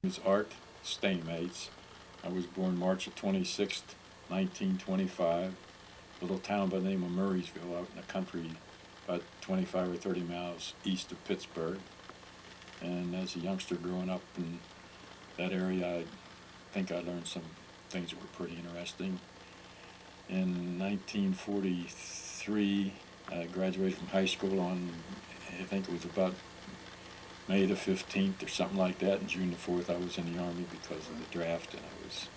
It's Art Staymates. I was born March of 26th, 1925. Little town by the name of Murraysville out in the country, about 25 or 30 miles east of Pittsburgh. And as a youngster growing up in that area, I think I learned some things that were pretty interesting. In 1943, I graduated from high school on, I think it was about May the 15th or something like that, and June the 4th I was in the Army because of the draft, and I was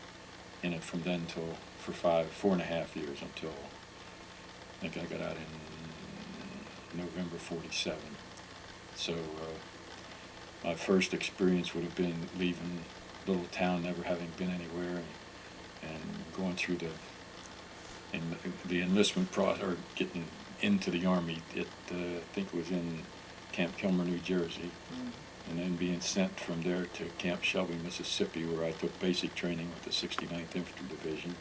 in it from then till for 4.5 years until I think I got out in November 47. So my first experience would have been leaving little town, never having been anywhere, and going through the enlistment process, or getting into the Army. I think it was in Camp Kilmer, New Jersey, and then being sent from there to Camp Shelby, Mississippi, where I took basic training with the 69th Infantry Division.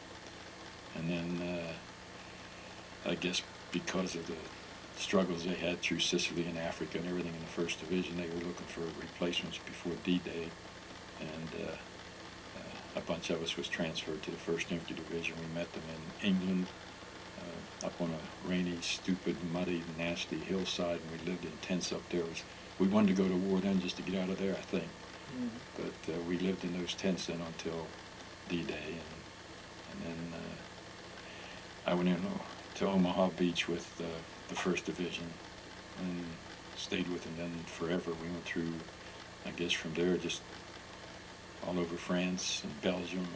And then, I guess because of the struggles they had through Sicily and Africa and everything in the 1st Division, they were looking for replacements before D-Day, and a bunch of us was transferred to the 1st Infantry Division. We met them in England, up on a rainy, stupid, muddy, nasty hillside, and we lived in tents up there. We wanted to go to war then just to get out of there, I think. But we lived in those tents then until D-Day, and then I went in to Omaha Beach with the 1st Division and stayed with them then forever. We went through, I guess from there, just all over France and Belgium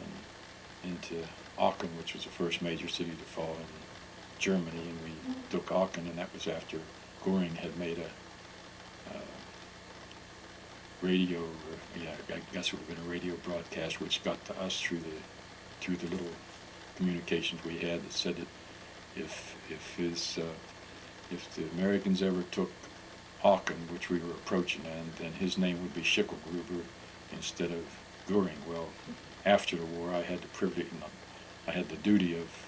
and into Aachen, which was the first major city to fall in Germany, and we took Aachen, and that was after Goring had made a radio, I guess it would have been a radio broadcast, which got to us through the little communications we had that said that if the Americans ever took Aachen, which we were approaching, and then his name would be Schicklgruber instead of Goring. Well, after the war, I had the privilege, I had the duty of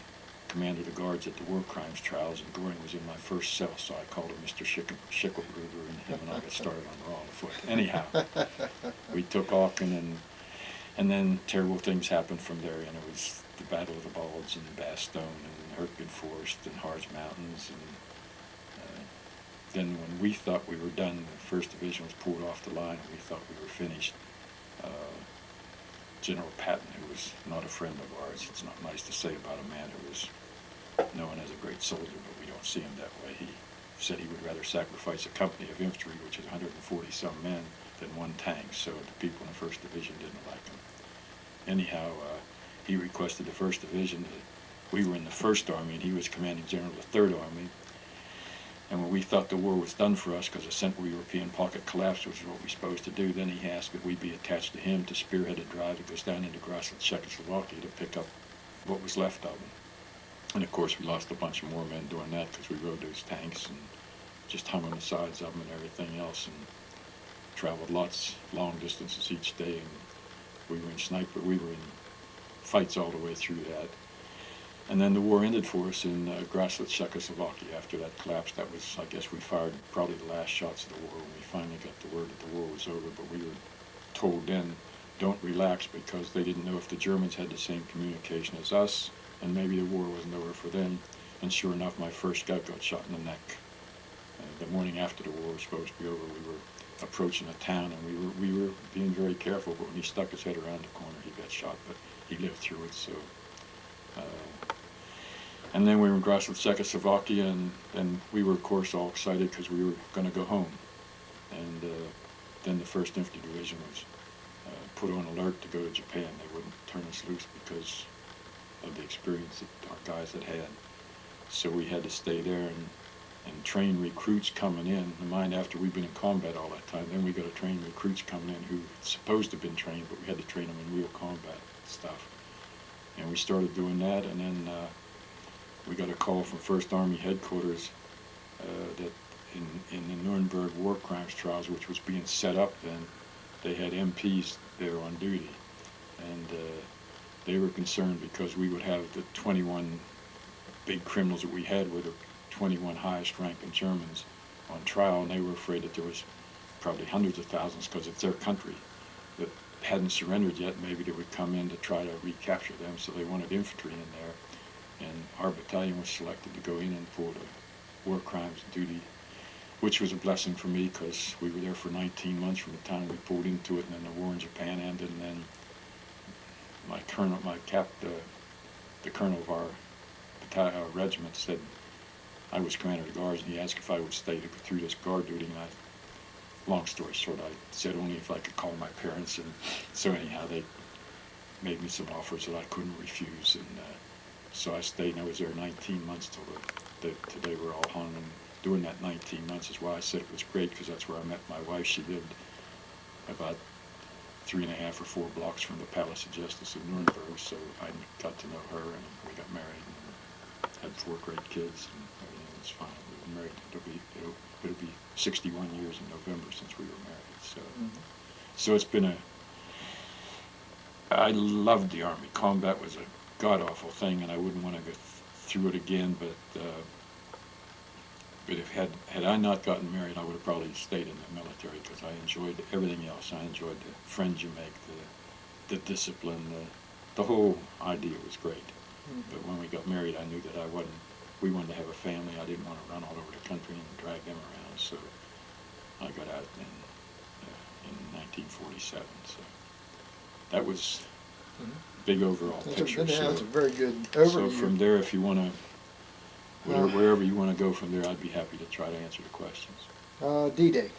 commander of the guards at the war crimes trials, and Goring was in my first cell, so I called him Mr. Schicklgruber, and him and I got started on the wrong foot. Anyhow, we took Aachen, and then terrible things happened from there, and it was the Battle of the Bulge and Bastogne and Hurtgen Forest and Harz Mountains, and then when we thought we were done, the 1st Division was pulled off the line, and we thought we were finished. General Patton, who was not a friend of ours, it's not nice to say about a man who was known as a great soldier, but we don't see him that way. He said he would rather sacrifice a company of infantry, which is 140-some men, than one tank, so the people in the 1st Division didn't like him. Anyhow, he requested the 1st Division. We were in the 1st Army, and he was commanding general of the 3rd Army. And when we thought the war was done for us because the Central European pocket collapsed, which is what we were supposed to do, then he asked that we be attached to him to spearhead a drive that goes down into Grasset, Czechoslovakia to pick up what was left of them. And of course we lost a bunch of more men doing that because we rode those tanks and just hung on the sides of them and everything else, and traveled lots, long distances each day, and we were in fights all the way through that. And then the war ended for us in Grasset, Czechoslovakia. After that collapsed, that was, I guess we fired probably the last shots of the war when we finally got the word that the war was over. But we were told then, don't relax, because they didn't know if the Germans had the same communication as us, and maybe the war wasn't over for them. And sure enough, my first scout got shot in the neck. The morning after the war was supposed to be over, we were approaching a town, and we were being very careful, but when he stuck his head around the corner, he got shot, but he lived through it, so... And then we were in Grasset, Czechoslovakia, and we were, of course, all excited because we were going to go home. And then the 1st Infantry Division was put on alert to go to Japan. They wouldn't turn us loose because of the experience that our guys had had. So we had to stay there and train recruits coming in. Mind, after we'd been in combat all that time, then we got to train recruits coming in who were supposed to have been trained, but we had to train them in real combat stuff. And we started doing that, and then we got a call from 1st Army headquarters that in the Nuremberg war crimes trials, which was being set up then, they had MPs there on duty. And they were concerned because we would have the 21 big criminals that we had were the 21 highest ranking Germans on trial, and they were afraid that there was probably hundreds of thousands, because it's their country, that hadn't surrendered yet, maybe they would come in to try to recapture them, so they wanted infantry in there. And our battalion was selected to go in and pull the war crimes duty, which was a blessing for me because we were there for 19 months from the time we pulled into it, and then the war in Japan ended, and then the colonel of our regiment said, I was commander of the guards, and he asked if I would stay to go through this guard duty, and long story short, I said only if I could call my parents, and so anyhow, they made me some offers that I couldn't refuse, and so I stayed, and I was there 19 months till today we're all hung, and doing that 19 months is why I said it was great, because that's where I met my wife. She lived about 3.5 or 4 blocks from the Palace of Justice of Nuremberg, so I got to know her, and we got married, and had 4 great kids, and everything was fine. We were married. It'll be 61 years in November since we were married. So, so it's been I loved the Army. Combat was a god-awful thing, and I wouldn't want to go through it again, but if had I not gotten married, I would have probably stayed in the military, because I enjoyed everything else. I enjoyed the friends you make, the discipline, the whole idea was great. But when we got married, I knew that we wanted to have a family. I didn't want to run all over the country and drag them around, so I got out in 1947. So that was big overall picture. That's a very good overview. So from there, if you want to, wherever you want to go from there, I'd be happy to try to answer the questions. D-Day.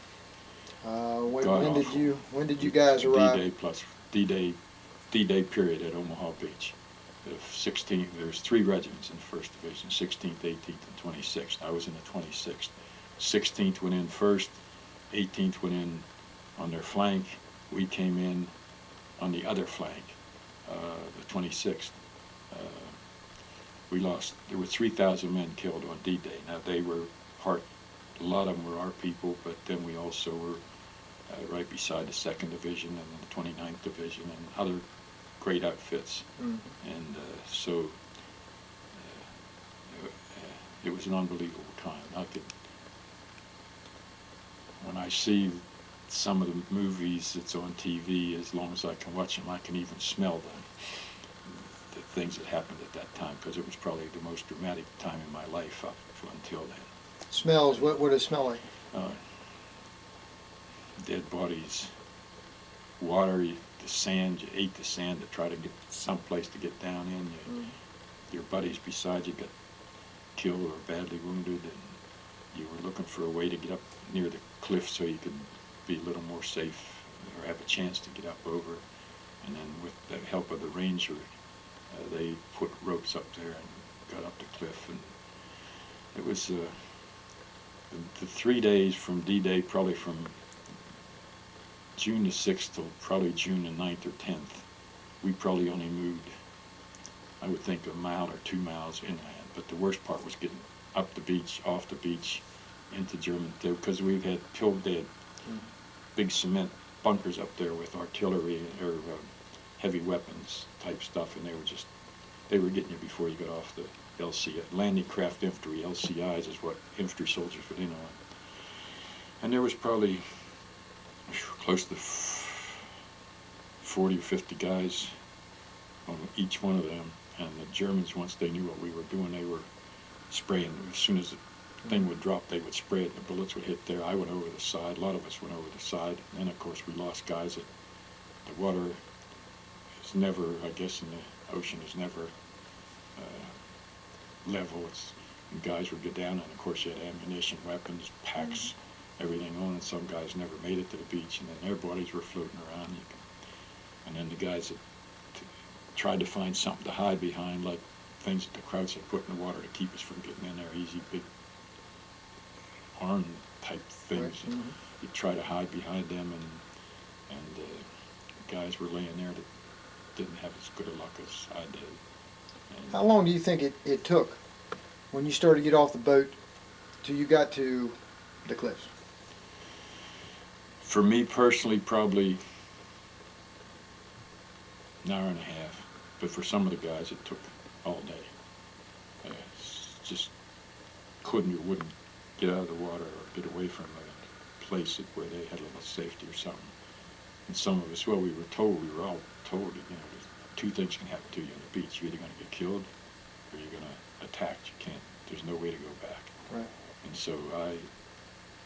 When did you guys arrive? D-Day plus D-Day period at Omaha Beach. There's 3 regiments in the 1st Division, 16th, 18th, and 26th. I was in the 26th. 16th went in first, 18th went in on their flank. We came in on the other flank, the 26th. There were 3,000 men killed on D-Day. Now they were a lot of them were our people, but then we also were right beside the 2nd Division and the 29th Division and other great outfits. And so it was an unbelievable time. When I see some of the movies that's on TV, as long as I can watch them, I can even smell the things that happened at that time, because it was probably the most dramatic time in my life up until then. Smells, what does it smell like? Dead bodies, water, the sand. You ate the sand to try to get someplace to get down in. Your buddies beside you got killed or badly wounded, and you were looking for a way to get up near the cliff so you could be a little more safe or have a chance to get up over. And then with the help of the ranger, they put ropes up there and got up the cliff. And it was the 3 days from D-Day, probably from June the 6th till probably June the 9th or 10th, we probably only moved, I would think, 1 mile or 2 miles inland. But the worst part was getting up the beach, off the beach, into German territory, because we had big cement bunkers up there with artillery or heavy weapons type stuff, and they were getting you before you got off the LCI, landing craft infantry. LCIs is what infantry soldiers were in on. And there was probably close to 40 or 50 guys on each one of them, and the Germans, once they knew what we were doing, they were spraying. As soon as the thing would drop, they would spray it, and the bullets would hit there. I went over the side. A lot of us went over the side, and then of course we lost guys. The water is never, I guess, in the ocean is never level. And guys would get down, and of course you had ammunition, weapons, packs, everything on, and some guys never made it to the beach, and then their bodies were floating around. And then the guys that tried to find something to hide behind, like things that the Krauts had put in the water to keep us from getting in there, easy big arm type things. Right. You try to hide behind them, and guys were laying there that didn't have as good a luck as I did. And how long do you think it took when you started to get off the boat till you got to the cliffs? For me personally, probably an hour and a half, but for some of the guys it took all day. Just couldn't or wouldn't get out of the water or get away from a place where they had a little safety or something. And some of us, well, we were all told that, you know, there's two things can happen to you on the beach. You're either going to get killed or you're going to attack. You can't, there's no way to go back. Right. And so I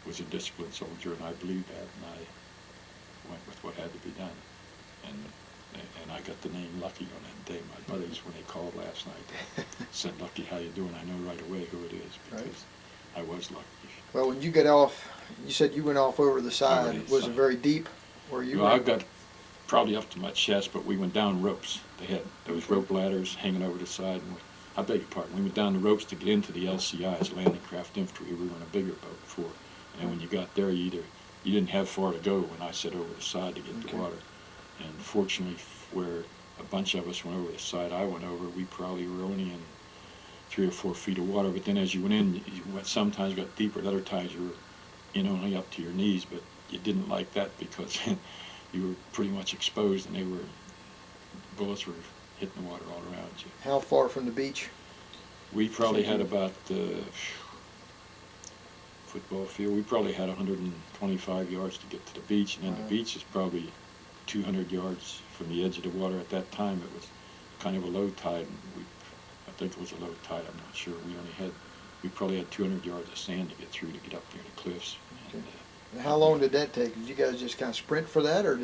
was a disciplined soldier, and I believed that, and I went with what had to be done. And I got the name Lucky on that day. My buddies, when they called last night, said, "Lucky, how you doing?" I know right away who it is because Right. I was lucky. Well, when you get off, you said you went off over the side. Over the Was it side. very deep where you Well, were? I got probably up to my chest, but we went down ropes. They had those rope ladders hanging over the side. And I beg your pardon. We went down the ropes to get into the LCI's, Landing Craft Infantry. We were in a bigger boat before. And when you got there, you didn't have far to go when I said over the side to get the water. And fortunately, where a bunch of us went over the side, I went over, we probably were only in 3 or 4 feet of water. But then as you went in, sometimes got deeper. At other times you were in only up to your knees. But you didn't like that because you were pretty much exposed, and bullets were hitting the water all around you. How far from the beach? We probably had about football field. We probably had 125 yards to get to the beach, and then the beach is probably 200 yards from the edge of the water. At that time, it was kind of a low tide. I think it was a low tide. I'm not sure. We probably had 200 yards of sand to get through to get up near the cliffs. Okay. And how long did that take? Did you guys just kind of sprint for that, or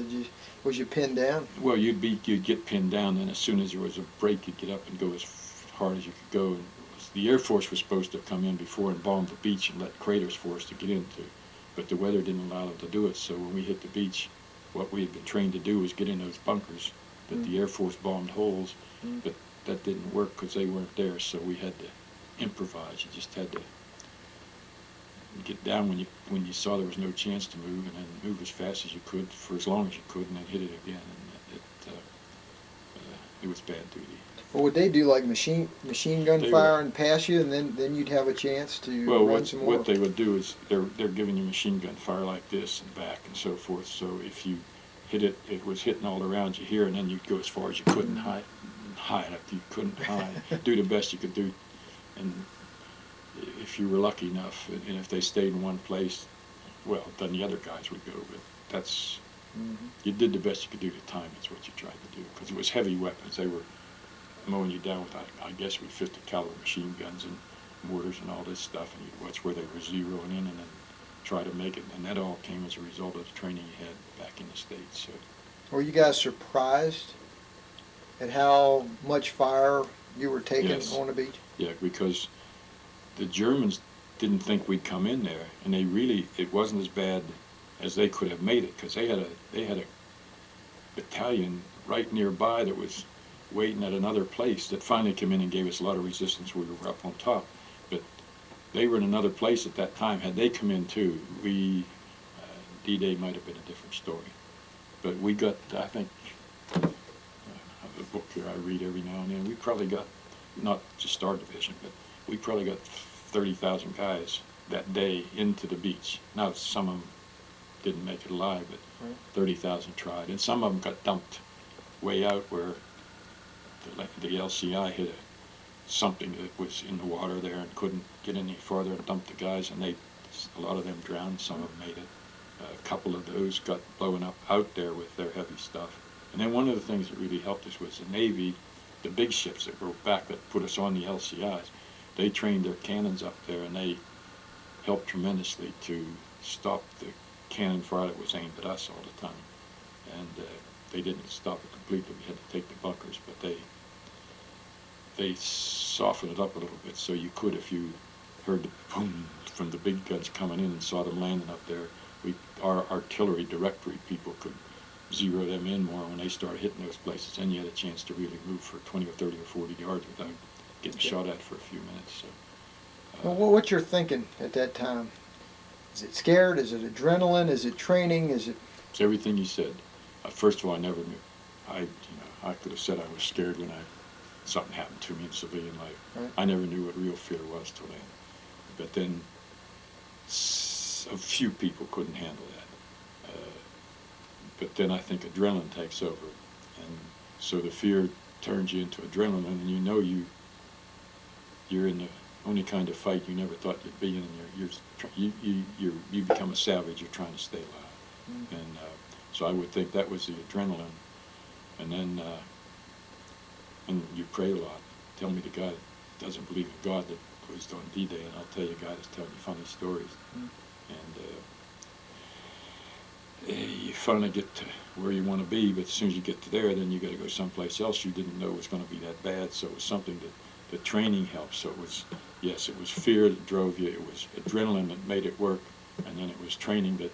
was you pinned down? Well, you'd get pinned down, and as soon as there was a break, you'd get up and go as hard as you could go. And the Air Force was supposed to come in before and bomb the beach and let craters for us to get into, but the weather didn't allow them to do it. So when we hit the beach, what we had been trained to do was get in those bunkers that the Air Force bombed holes, but that didn't work because they weren't there. So we had to improvise. You just had to get down when you saw there was no chance to move, and then move as fast as you could for as long as you could, and then hit it again. And it was bad duty. Well, would they do like machine gun They fire would. and pass you, and then you'd have a chance to Well, run some more? what they would do is they're giving you machine gun fire like this and back and so forth. So if you hit it, it was hitting all around you here, and then you'd go as far as you could and hide up. You couldn't hide. Do the best you could do, and if you were lucky enough, and if they stayed in one place, well, then the other guys would go. But that's you did the best you could do to time. That's what you tried to do, because it was heavy weapons. They were mowing you down with, I guess, with 50 caliber machine guns and mortars and all this stuff, and you'd watch where they were zeroing in and then try to make it. And that all came as a result of the training you had back in the States. So, Were you guys surprised at how much fire you were taking Yes. on the beach? yeah, because the Germans didn't think we'd come in there, and it wasn't as bad as they could have made it, because they had a battalion right nearby that was waiting at another place that finally came in and gave us a lot of resistance. We were up on top, but they were in another place at that time. Had they come in too, D-Day might have been a different story. But we got, I think, I have a book here I read every now and then. We probably got, not just our division, but we probably got 30,000 guys that day into the beach. Now some of them didn't make it alive, but 30,000 tried, and some of them got dumped way out where the LCI hit something that was in the water there and couldn't get any farther and dumped the guys, and a lot of them drowned. Some of them made it. A couple of those got blown up out there with their heavy stuff. And then one of the things that really helped us was the Navy, the big ships that were back that put us on the LCIs. They trained their cannons up there, and they helped tremendously to stop the cannon fire that was aimed at us all the time. And they didn't stop it completely. We had to take the bunkers, but they softened it up a little bit, so you could, if you heard the boom from the big guns coming in and saw them landing up there, our artillery directory people could zero them in more when they started hitting those places. And you had a chance to really move for 20 or 30 or 40 yards without getting shot at for a few minutes. So, Well, what's your thinking at that time? Is it scared? Is it adrenaline? Is it training? Is it? It's everything you said. First of all, I never knew. I could have said I was scared when something happened to me in civilian life. Right. I never knew what real fear was till then. But then a few people couldn't handle that. But then I think adrenaline takes over, and so the fear turns you into adrenaline, and you know you're in the only kind of fight you never thought you'd be in, and you become a savage. You're trying to stay alive, and So I would think that was the adrenaline. And then, and you pray a lot. Tell me the guy that doesn't believe in God that was on D-Day, and I'll tell you a guy that's telling you funny stories. Mm. And you finally get to where you want to be, but as soon as you get to there, then you got to go someplace else you didn't know was going to be that bad. So it was something that the training helped. So it was, yes, it was fear that drove you. It was adrenaline that made it work, and then it was training that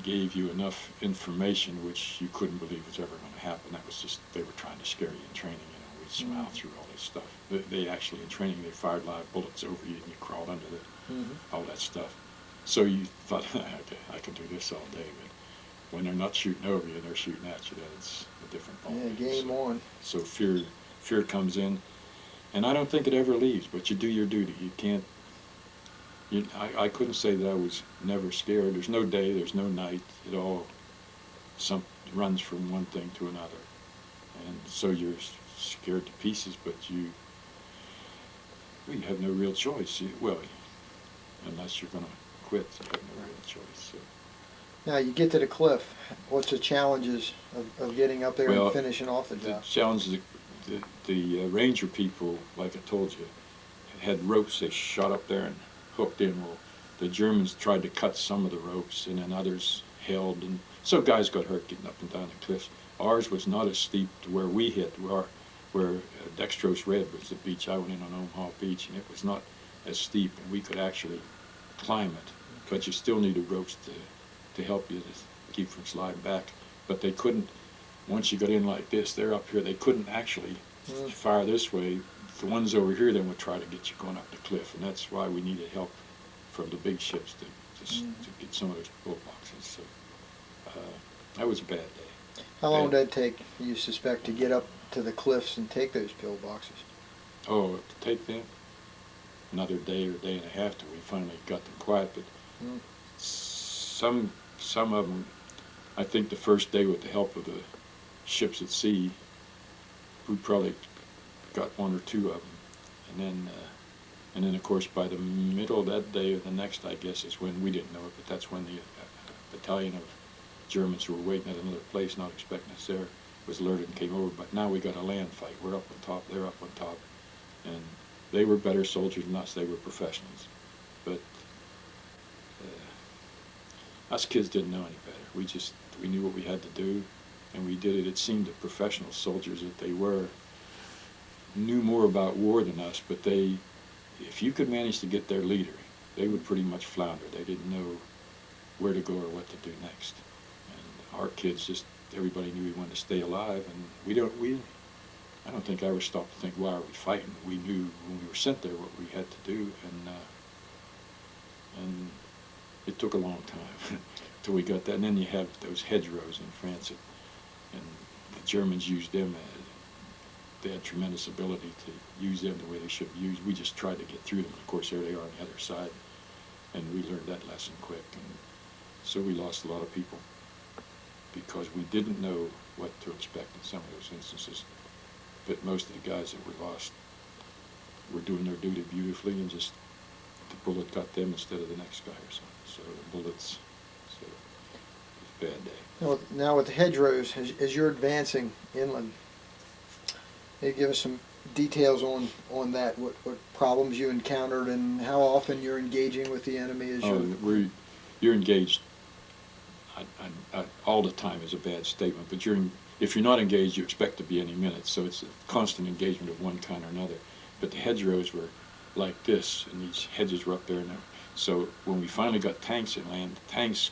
gave you enough information which you couldn't believe was ever going to happen. That was just, they were trying to scare you in training. You know, we'd smile through all this stuff. They actually, in training, they fired live bullets over you, and you crawled under all that stuff. So you thought, okay, I can do this all day, but when they're not shooting over you, they're shooting at you, then it's a different ballgame. Yeah, game on. So fear comes in, and I don't think it ever leaves, but you do your duty. You can't, I couldn't say that I was never scared. There's no day, there's no night. It all runs from one thing to another. And so you're scared to pieces, but you have no real choice. Unless you're going to quit, you have no real choice. So. Now you get to the cliff. What's the challenges of getting up there and finishing off the job? The challenge, the ranger people, like I told you, had ropes they shot up there and hooked in. Well, the Germans tried to cut some of the ropes, and then others held, and so guys got hurt getting up and down the cliffs. Ours was not as steep to where we hit, where Dextrose Red was the beach. I went in on Omaha Beach, and it was not as steep, and we could actually climb it. But you still needed ropes to help you to keep from sliding back. But they couldn't, once you got in like this, they're up here, they couldn't actually fire this way. The ones over here then would try to get you going up the cliff, and that's why we needed help from the big ships to get some of those pillboxes. So that was a bad day. How long did it take, you suspect, to get up to the cliffs and take those pillboxes? Oh, to take them? Another day or day and a half till we finally got them quiet. But some of them, I think the first day with the help of the ships at sea, we probably got one or two of them. And then of course by the middle of that day or the next, I guess, is when we didn't know it, but that's when the battalion of Germans who were waiting at another place, not expecting us there, was alerted and came over. But now we got a land fight. We're up on top, they're up on top. And they were better soldiers than us. They were professionals. But us kids didn't know any better. We knew what we had to do, and we did it. It seemed the professional soldiers that they were knew more about war than us, but if you could manage to get their leader, they would pretty much flounder. They didn't know where to go or what to do next. And our kids everybody knew we wanted to stay alive, and I don't think I ever stopped to think, why are we fighting? We knew when we were sent there what we had to do, and it took a long time till we got that. And then you have those hedgerows in France, and the Germans used them. They had tremendous ability to use them the way they should be used. We just tried to get through them. Of course, there they are on the other side, and we learned that lesson quick. And so we lost a lot of people because we didn't know what to expect in some of those instances. But most of the guys that were lost were doing their duty beautifully, and just the bullet got them instead of the next guy or something. So the bullets, so it was a bad day. Now with the hedgerows, as you're advancing inland, maybe give us some details on that, what problems you encountered and how often you're engaging with the enemy as you're engaged all the time is a bad statement, but if you're not engaged, you expect to be any minute, so it's a constant engagement of one kind or another. But the hedgerows were like this, and these hedges were up there, and so when we finally got tanks inland, the tanks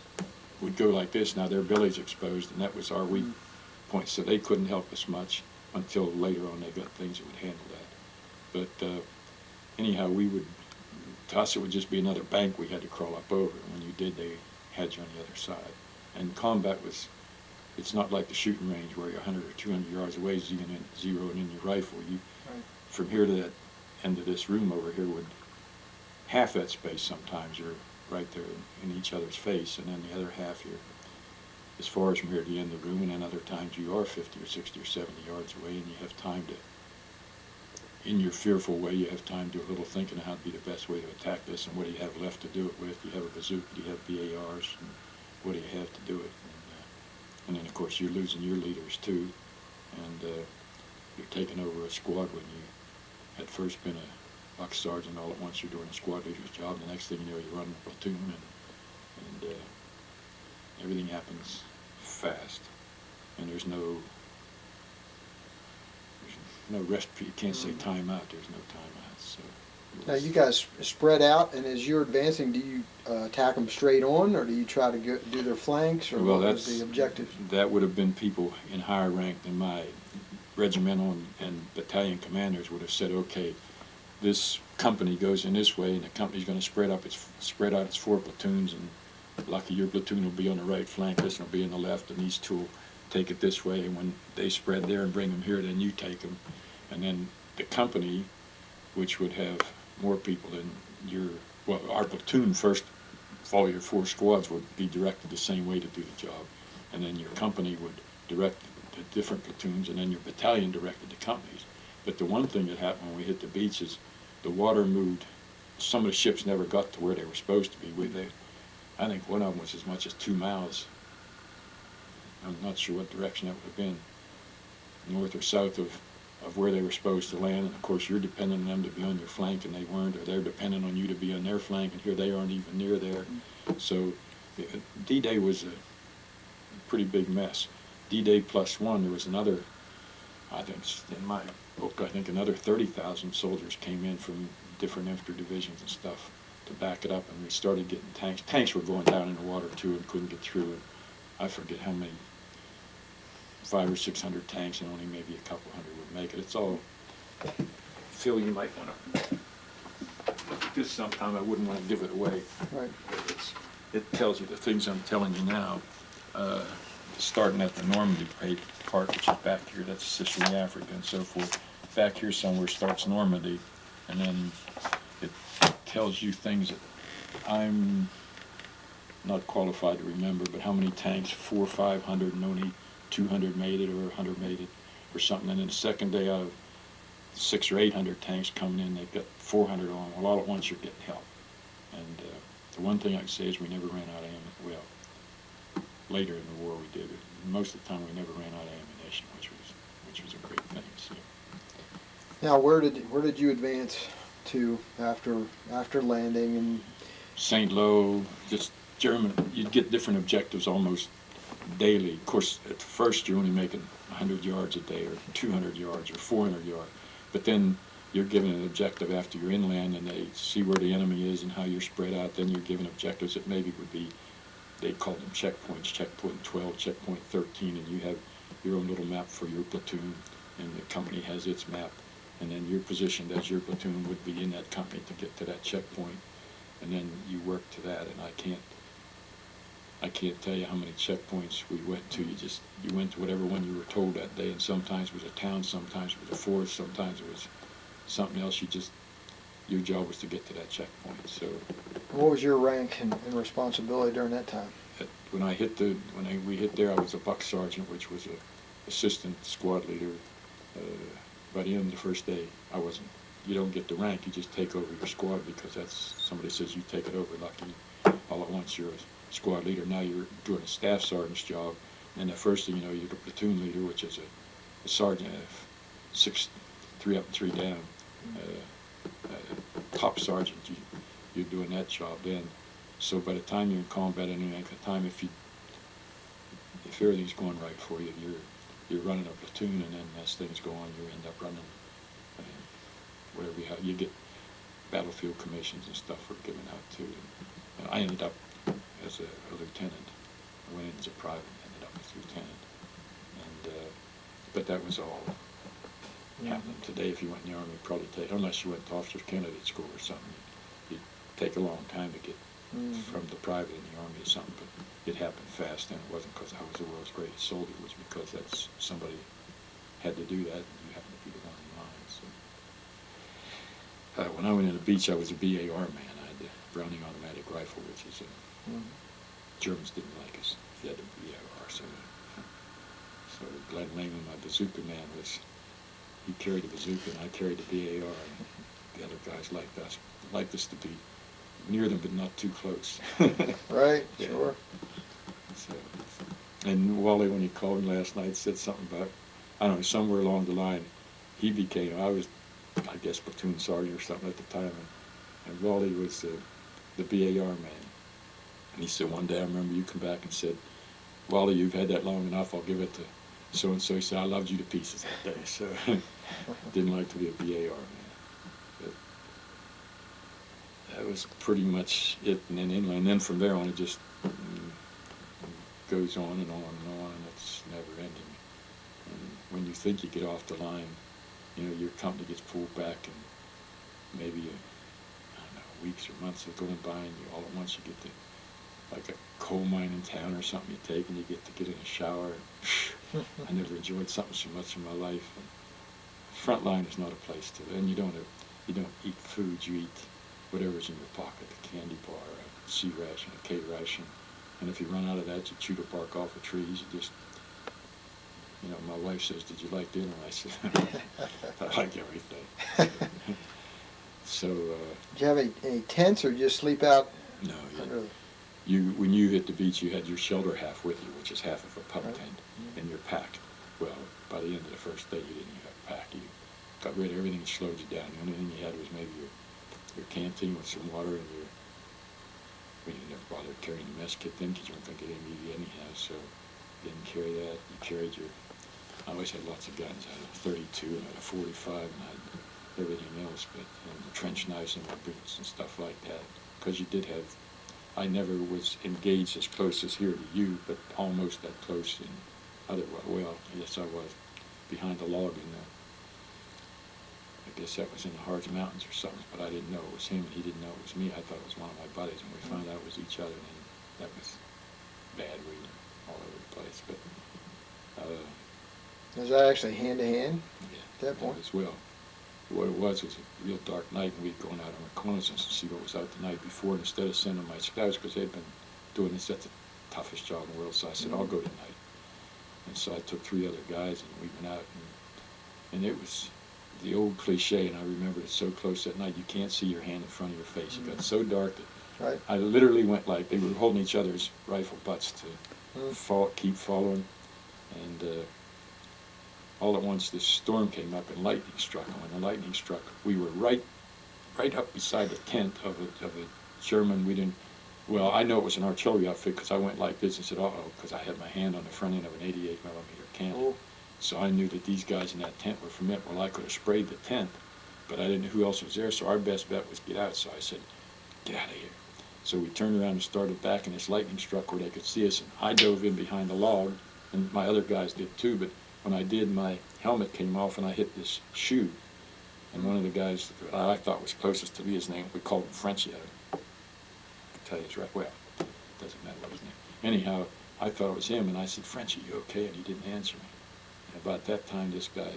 would go like this. Now their bellies exposed, and that was our weak point, so they couldn't help us much until later on they got things that would handle that. But anyhow, to us it would just be another bank we had to crawl up over, and when you did, they had you on the other side. And combat it's not like the shooting range where you're 100 or 200 yards away, zeroing in your rifle. From here to that end of this room over here, half that space sometimes you're right there in each other's face, and then the other half you're as far as from here to the end of the room, and then other times you are 50 or 60 or 70 yards away, and you have time to, in your fearful way, you have time to do a little thinking of how to be the best way to attack this, and what do you have left to do it with. Do you have a bazooka? Do you have BARs? And what do you have to do it? And And then, of course, you're losing your leaders, too. And you're taking over a squad when you had first been a buck sergeant. All at once you're doing a squad leader's job. The next thing you know, you're running a platoon, and everything happens fast. And there's no rest. You can't say time out. There's no time out. So Now you guys spread out, and as you're advancing, do you attack them straight on, or do you try to do their flanks, or well, what was the objective? that would have been people in higher rank than my regimental and battalion commanders would have said, okay, this company goes in this way, and the company's going to spread out its 4 platoons, and lucky your platoon will be on the right flank, this will be on the left, and these 2 will take it this way, and when they spread there and bring them here, then you take them. And then the company, which would have more people than our platoon first, all your 4 squads would be directed the same way to do the job, and then your company would direct the different platoons, and then your battalion directed the companies. But the one thing that happened when we hit the beach is the water moved. Some of the ships never got to where they were supposed to be. I think one of them was as much as 2 miles. I'm not sure what direction that would have been, north or south of where they were supposed to land. And of course you're dependent on them to be on your flank, and they weren't, or they're dependent on you to be on their flank, and here they aren't even near there. So D-Day was a pretty big mess. D-Day +1, there was another, I think in my book, another 30,000 soldiers came in from different infantry divisions and stuff to back it up, and we started getting tanks. Tanks were going down in the water too and couldn't get through, and I forget how many, 500 or 600 tanks, and only maybe a couple hundred would make it. It's all, Phil, you might want to look at this sometime. I wouldn't want to give it away. Right. It tells you the things I'm telling you now. Starting at the Normandy part, which is back here, that's Sicily, Africa, and so forth. Back here somewhere starts Normandy, and then it tells you things that I'm not qualified to remember, but how many tanks, 400 or 500, and only 200 made it, or 100 made it, or something. And then the second day out of 600 or 800 tanks coming in, they've got 400 on. Well, all at once you're getting help. And the one thing I can say is we never ran out of ammunition. Well, later in the war we did. Most of the time we never ran out of ammunition, which was a great thing. So. Now, where did you advance to after landing? And St. Lo, just German. You'd get different objectives almost daily. Of course, at first you're only making 100 yards a day, or 200 yards, or 400 yards. But then you're given an objective after you're inland, and they see where the enemy is and how you're spread out. Then you're given objectives that maybe would be, they called them checkpoints, checkpoint 12, checkpoint 13, and you have your own little map for your platoon, and the company has its map, and then you're positioned as your platoon would be in that company to get to that checkpoint, and then you work to that. And I can't tell you how many checkpoints we went to. You went to whatever one you were told that day, and sometimes it was a town, sometimes it was a forest, sometimes it was something else. Your job was to get to that checkpoint. So what was your rank and responsibility during that time? When we hit there, I was a buck sergeant, which was a assistant squad leader. By the end of the first day, I wasn't. You don't get the rank. You just take over your squad, because that's, somebody says you take it over. Lucky, all at once you're a squad leader. Now you're doing a staff sergeant's job, and the first thing you know, you're the platoon leader, which is a sergeant, 3 up and 3 down. Top sergeant, you're doing that job then. So by the time you're in combat, and at the time, if everything's going right for you, you're running a platoon, and then as things go on, you end up running whatever you have. You get battlefield commissions and stuff were given out too. And I ended up as a lieutenant. I went in as a private and ended up as lieutenant. And but that was all happening. Today, if you went in the Army, it'd probably take, unless you went to officer's candidate school or something, it'd take a long time to get from the private in the Army to something. But it happened fast, and it wasn't because I was the world's greatest soldier. It was because that's somebody had to do that, and you happened to be the one in line. So when I went to the beach, I was a BAR man. I had the Browning automatic rifle, which is Germans didn't like us. He had the BAR, so Glenn Lehman, my bazooka man, he carried the bazooka, and I carried the BAR, and the other guys liked us to be near them, but not too close. Right, yeah. Sure. So And Wally, when he called me last night, said something about, I don't know, somewhere along the line, he became, I was, I guess, platoon sergeant or something at the time, and Wally was the BAR man. And he said, one day I remember you come back and said, Wally, you've had that long enough, I'll give it to so-and-so. He said, I loved you to pieces that day, so didn't like to be a BAR man. But that was pretty much it. And then inland, and then from there on, it just goes on and on and on, and it's never ending. And when you think you get off the line, you know, your company gets pulled back, and maybe I don't know, weeks or months are going by, and you all at once you get to, like a coal mine in town or something you take, and you get to get in a shower. I never enjoyed something so much in my life. And front line is not a place to, and you don't eat food, you eat whatever's in your pocket, a candy bar, a C ration, a K ration. And if you run out of that, you chew the bark off of trees. You just, you know, my wife says, did you like dinner? I said, I like everything. So. Did you have any tents, or just sleep out? No. Under When you hit the beach, you had your shelter half with you, which is half of a pub right. tent, and your pack. Well, by the end of the first day, you didn't even have a pack. You got rid of everything that slowed you down. The only thing you had was maybe your canteen with some water, and you never bothered carrying the mess kit then because you weren't going to get any meat anyhow, so you didn't carry that. You carried I always had lots of guns. I had a 32 and I had a 45 and I had everything else, but the trench knives and my boots and stuff like that, because you did have, I never was engaged as close as here to you, but almost that close in well, yes I was, behind a log in I guess that was in the Harz Mountains or something, but I didn't know it was him, and he didn't know it was me. I thought it was one of my buddies, and we found out it was each other, and that was bad. We were all over the place, but was that actually hand-to-hand yeah, at that point? as well. What it was a real dark night, and we'd gone out on reconnaissance to see what was out the night before, and instead of sending my scouts, because they'd been doing this, that's the toughest job in the world, so I said, I'll go tonight. And so I took 3 other guys, and we went out, and it was the old cliche, and I remember it so close that night, you can't see your hand in front of your face. It got so dark that right. I literally went like, they were holding each other's rifle butts to keep following, and all at once this storm came up and lightning struck, and when the lightning struck, we were right up beside the tent of a German. Well, I know it was an artillery outfit because I went like this and said, uh-oh, because I had my hand on the front end of an 88 millimeter cannon. Oh. So I knew that these guys in that tent were from it. Well, I could have sprayed the tent, but I didn't know who else was there, so our best bet was get out. So I said, get out of here. So we turned around and started back, and this lightning struck where they could see us, and I dove in behind the log, and my other guys did too, but when I did, my helmet came off, and I hit this shoe. And one of the guys that I thought was closest to me, his name, we called him Frenchy. I'll tell you his right, well, it doesn't matter what his name. Anyhow, I thought it was him, and I said, Frenchy, you okay? And he didn't answer me. About that time, this guy,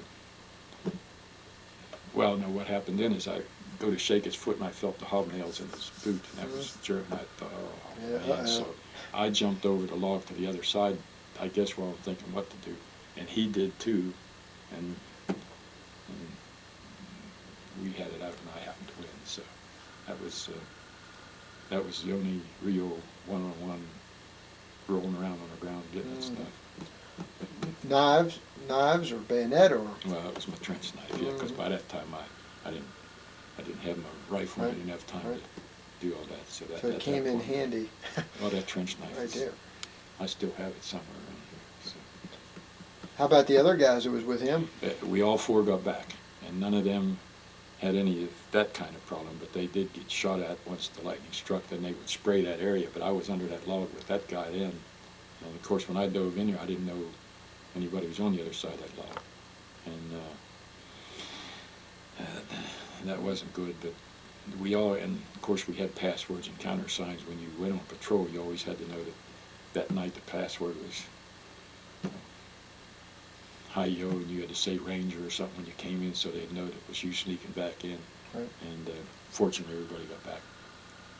well, no, what happened then is I go to shake his foot, and I felt the hobnails in his boot, and that was jerk. And I thought, oh, man. So I jumped over the log to the other side, I guess, while I'm thinking what to do. And he did too, and we had it out, and I happened to win. So that was the only real one-on-one rolling around on the ground getting that stuff. Knives or bayonet or? Well, it was my trench knife, yeah, because by that time I didn't have my rifle, right. I didn't have time to do all that. So it came in handy. Well, that trench knife, right there. I still have it somewhere around here. So. How about the other guys that was with him? We all 4 got back, and none of them had any of that kind of problem, but they did get shot at once the lightning struck. Then they would spray that area, but I was under that log with that guy then. And of course, when I dove in here, I didn't know anybody was on the other side of that log, and that wasn't good. But and of course, we had passwords and countersigns. When you went on patrol, you always had to know that night the password was hi-yo, and you had to say Ranger or something when you came in, so they'd know that it was you sneaking back in. Right. And fortunately, everybody got back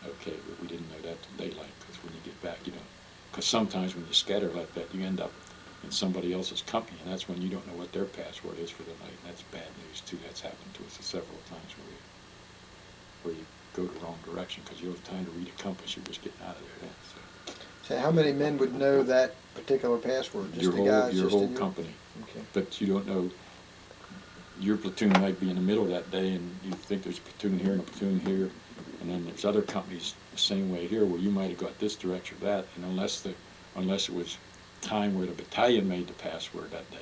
okay, but we didn't know that till daylight, because when you get back, you don't. Because sometimes when you scatter like that, you end up in somebody else's company, and that's when you don't know what their password is for the night, and that's bad news too. That's happened to us several times where you go the wrong direction because you don't have time to read a compass. You're just getting out of there. So So how many men would know that particular password? Just the guys Your just whole in your... company. Okay. But you don't know, your platoon might be in the middle that day, and you think there's a platoon here and a platoon here, and then there's other companies the same way here where you might have got this direction or that, and unless it was time where the battalion made the password that day,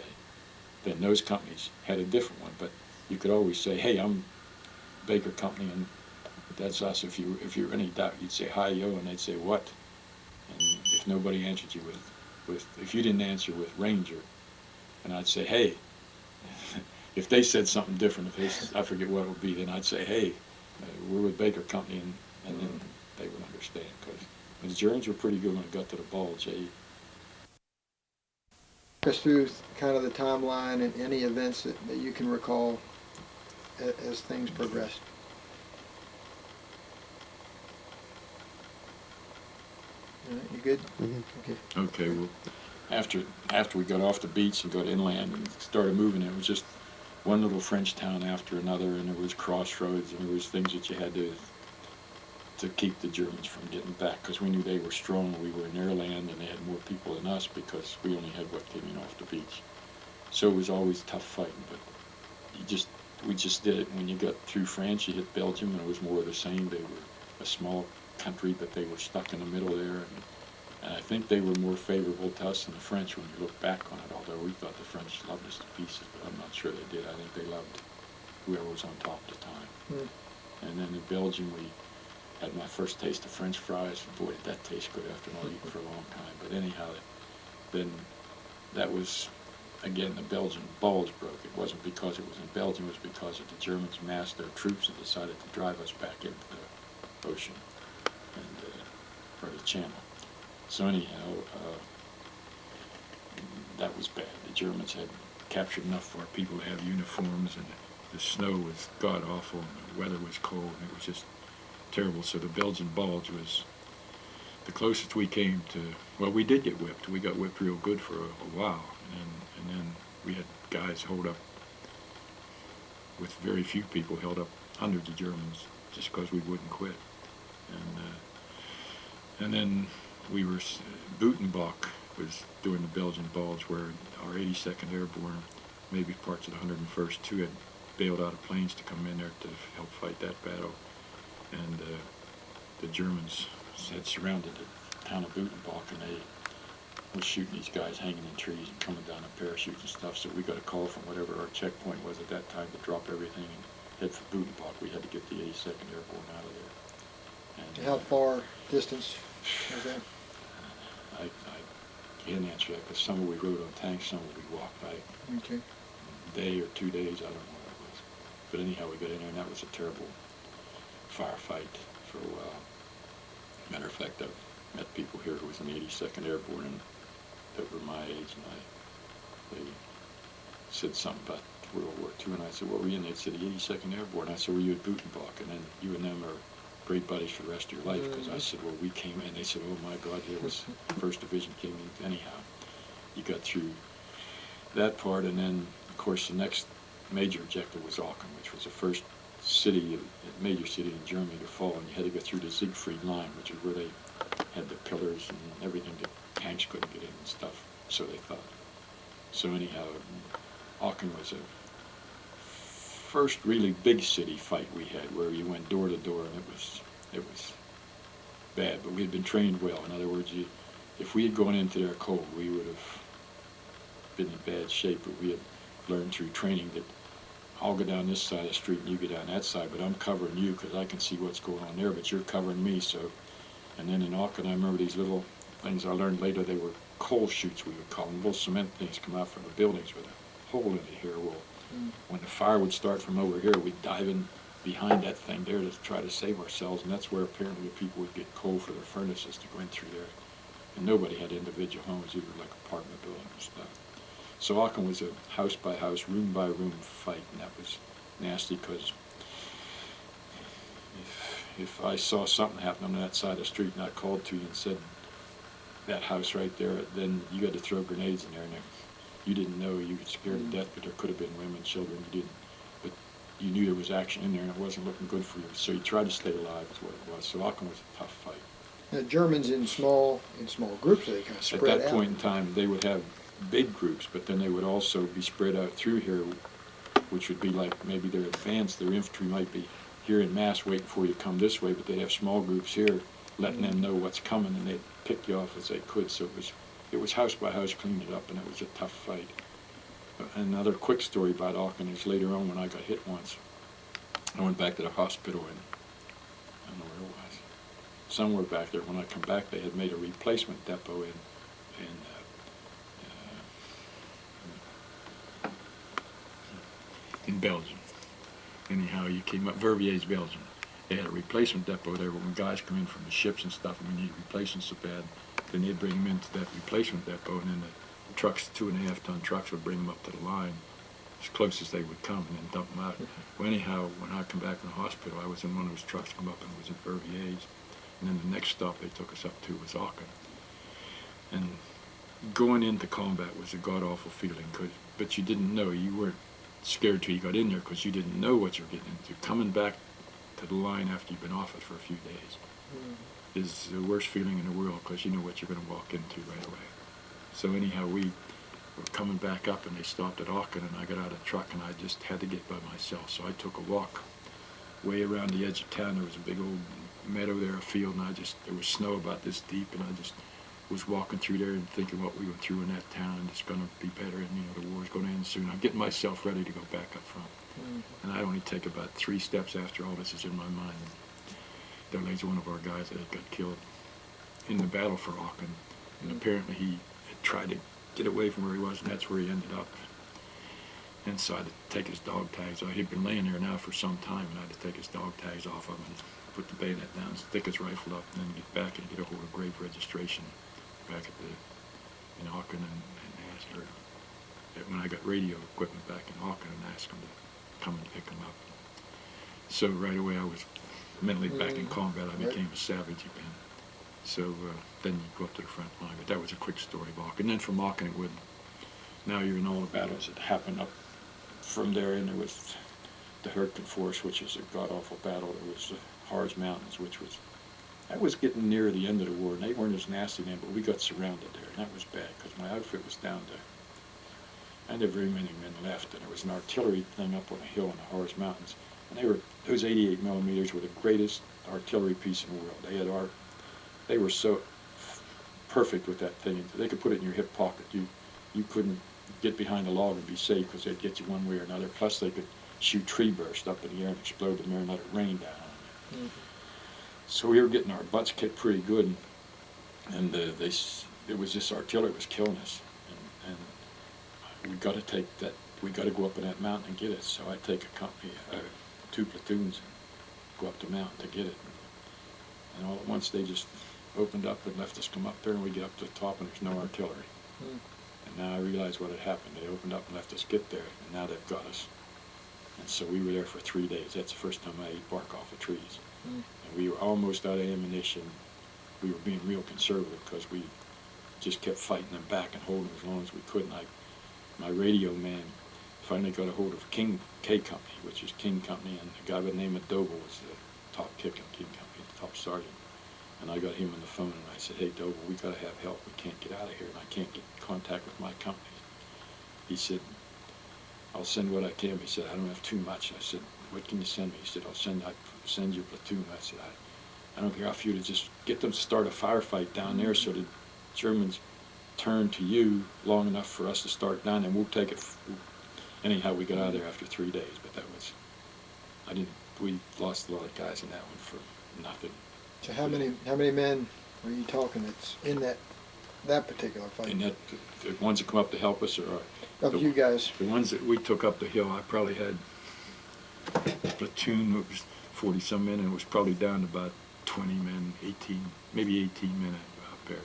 then those companies had a different one. But you could always say, hey, I'm Baker Company, and that's us. If you're any doubt, you'd say hi yo, and they'd say what, and if nobody answered you if you didn't answer with Ranger, and I'd say hey. If they said something different, I forget what it would be, then I'd say, hey, we're with Baker Company, and then they would understand, because the Germans were pretty good when it got to the bulge. Take us through kind of the timeline and any events that you can recall as things progressed. All right, you good? Mm-hmm. Okay. Okay, well, after we got off the beach and got inland and started moving, it was just one little French town after another, and there was crossroads, and there was things that you had to keep the Germans from getting back, because we knew they were strong. We were in their land, and they had more people than us because we only had what came in off the beach. So it was always tough fighting, but we just did it. When you got through France, you hit Belgium, and it was more of the same. They were a small country, but they were stuck in the middle there, and I think they were more favorable to us than the French when you look back on it, although we thought the French loved us to pieces, but I'm not sure they did. I think they loved whoever was on top at the time. Mm. And then in Belgium, we had my first taste of French fries. Boy, did that taste good after not eating for a long time. But anyhow, then that was, again, the Belgian bulge broke. It wasn't because it was in Belgium, it was because the Germans massed their troops and decided to drive us back into the ocean, and or the channel. So anyhow, that was bad. The Germans had captured enough for our people to have uniforms, and the snow was god-awful, and the weather was cold, and it was just terrible. So the Belgian bulge was the closest we came to, well, we did get whipped. We got whipped real good for a while, and then we had guys hold up, with very few people, held up hundreds of Germans just because we wouldn't quit. And then we were, Butenbach was doing the Belgian bulge, where our 82nd Airborne, maybe parts of the 101st too, had bailed out of planes to come in there to help fight that battle. And the Germans had surrounded the town of Butenbach, and they were shooting these guys hanging in trees and coming down in parachutes and stuff. So we got a call from whatever our checkpoint was at that time to drop everything and head for Butenbach. We had to get the 82nd Airborne out of there. And, How far distance was that? I can't answer that, because some of we rode on tanks, some of we walked. Okay. A day or 2 days, I don't know what it was. But anyhow, we got in there, and that was a terrible firefight for a while. Matter of fact, I've met people here who was in the 82nd Airborne and that were my age, and they said something about World War II, and I said, what were you in? They said, the 82nd Airborne. I said, were you at Butenbach? And then you and them are great buddies for the rest of your life, because I said, well, we came in. They said, oh my God, it was 1st Division came in. Anyhow, you got through that part, and then, of course, the next major objective was Aachen, which was the first city, major city in Germany to fall, and you had to go through the Siegfried Line, which is where they had the pillars and everything that tanks couldn't get in and stuff, so they thought. So anyhow, Aachen was a first really big city fight we had, where you went door to door, and it was bad, but we had been trained well. In other words, if we had gone into there cold, we would have been in bad shape, but we had learned through training that I'll go down this side of the street and you go down that side, but I'm covering you because I can see what's going on there, but you're covering me. So, and then in Aachen, I remember these little things I learned later. They were coal chutes, we would call them. Little cement things come out from the buildings with a hole in it here. Well, when the fire would start from over here, we'd dive in behind that thing there to try to save ourselves, and that's where apparently the people would get coal for their furnaces to go in through there. And nobody had individual homes, either like apartment buildings and stuff. So Aachen was a house by house, room by room fight, and that was nasty, because if I saw something happen on that side of the street and I called to you and said, that house right there, then you had to throw grenades in there, and you didn't know, you were scared to death, but there could have been women, children, you didn't, but you knew there was action in there and it wasn't looking good for you, so you tried to stay alive is what it was. So Aachen was a tough fight. The Germans in small groups, they kind of At spread out. that point in time, they would have big groups, but then they would also be spread out through here, which would be like maybe their advance, their infantry might be here in mass waiting for you to come this way, but they'd have small groups here letting them know what's coming, and they'd pick you off as they could. So it was house by house, cleaned it up, and it was a tough fight. Another quick story about Aachen is later on when I got hit once. I went back to the hospital, and I don't know where it was, somewhere back there. When I come back, they had made a replacement depot in Belgium. Anyhow, you came up, Vervier's Belgium. They had a replacement depot there, but when guys come in from the ships and stuff, and we need replacements so bad, then they'd bring them into that replacement depot, and then the trucks, 2.5-ton trucks, would bring them up to the line as close as they would come, and then dump them out. Well, anyhow, when I come back from the hospital, I was in one of those trucks, come up, and it was at Vervier's. And then the next stop they took us up to was Aachen. And going into combat was a god-awful feeling, but you didn't know. You weren't scared till you got in there because you didn't know what you're getting into. Coming back to the line after you've been off it for a few days is the worst feeling in the world because you know what you're going to walk into right away. So anyhow, we were coming back up, and they stopped at Aachen, and I got out of the truck, and I just had to get by myself. So I took a walk way around the edge of town. There was a big old meadow there, a field, and there was snow about this deep, and I just was walking through there and thinking what we went through in that town, and it's going to be better, and the war's going to end soon. I'm getting myself ready to go back up front. And I only take about 3 steps after all this is in my mind. There lays one of our guys that had got killed in the battle for Aachen, and apparently he had tried to get away from where he was, and that's where he ended up. And so I had to take his dog tags off. He'd been laying there now for some time, and I had to take his dog tags off of him and put the bayonet down, stick his rifle up, and then get back and get a hold of grave registration back in Aachen, and asked her that when I got radio equipment back in Aachen, and asked him to come and pick him up. So right away I was mentally back in combat. I became a savage again. So then you go up to the front line. But that was a quick story of Aachen. And then from Aachen it would, now you're in all the battles that happened up from there, and there was the Hurtgen Force, which is a god-awful battle. There was the Harz Mountains, that was getting near the end of the war, and they weren't as nasty then, but we got surrounded there, and that was bad, because my outfit was down to, I had very many men left, and there was an artillery thing up on a hill in the Harz Mountains, and those 88 millimeters were the greatest artillery piece in the world. They were so perfect with that thing. They could put it in your hip pocket. You couldn't get behind a log and be safe, because they'd get you one way or another. Plus they could shoot tree bursts up in the air and explode them there and let it rain down on you. So we were getting our butts kicked pretty good, and it was this artillery was killing us, and we got to take that. We got to go up in that mountain and get it. So I take a company, 2 platoons, and go up the mountain to get it. And all at once they just opened up and left us come up there, and we get up to the top, and there's no artillery. And now I realize what had happened. They opened up and left us get there, and now they've got us. And so we were there for 3 days. That's the first time I ate bark off of trees. And we were almost out of ammunition. We were being real conservative because we just kept fighting them back and holding as long as we could. And my radio man finally got a hold of King K Company, which is King Company, and a guy by the name of Doble was the top kick in King Company, the top sergeant. And I got him on the phone, and I said, "Hey, Doble, we got to have help. We can't get out of here, and I can't get in contact with my company." He said, "I'll send what I can." He said, "I don't have too much." I said, "What can you send me?" He said, I'll send you a platoon." I said, I don't care if you to just get them to start a firefight down there so the Germans turn to you long enough for us to start down, and we'll take it. Anyhow, we got out of there after 3 days, but we lost a lot of guys in that one for nothing. So how many men are you talking that's in that particular fight? And the ones that come up to help us Of you guys? The ones that we took up the hill, I probably had a platoon that was 40-some men, and it was probably down to about 20 men, 18, maybe 18 men out there.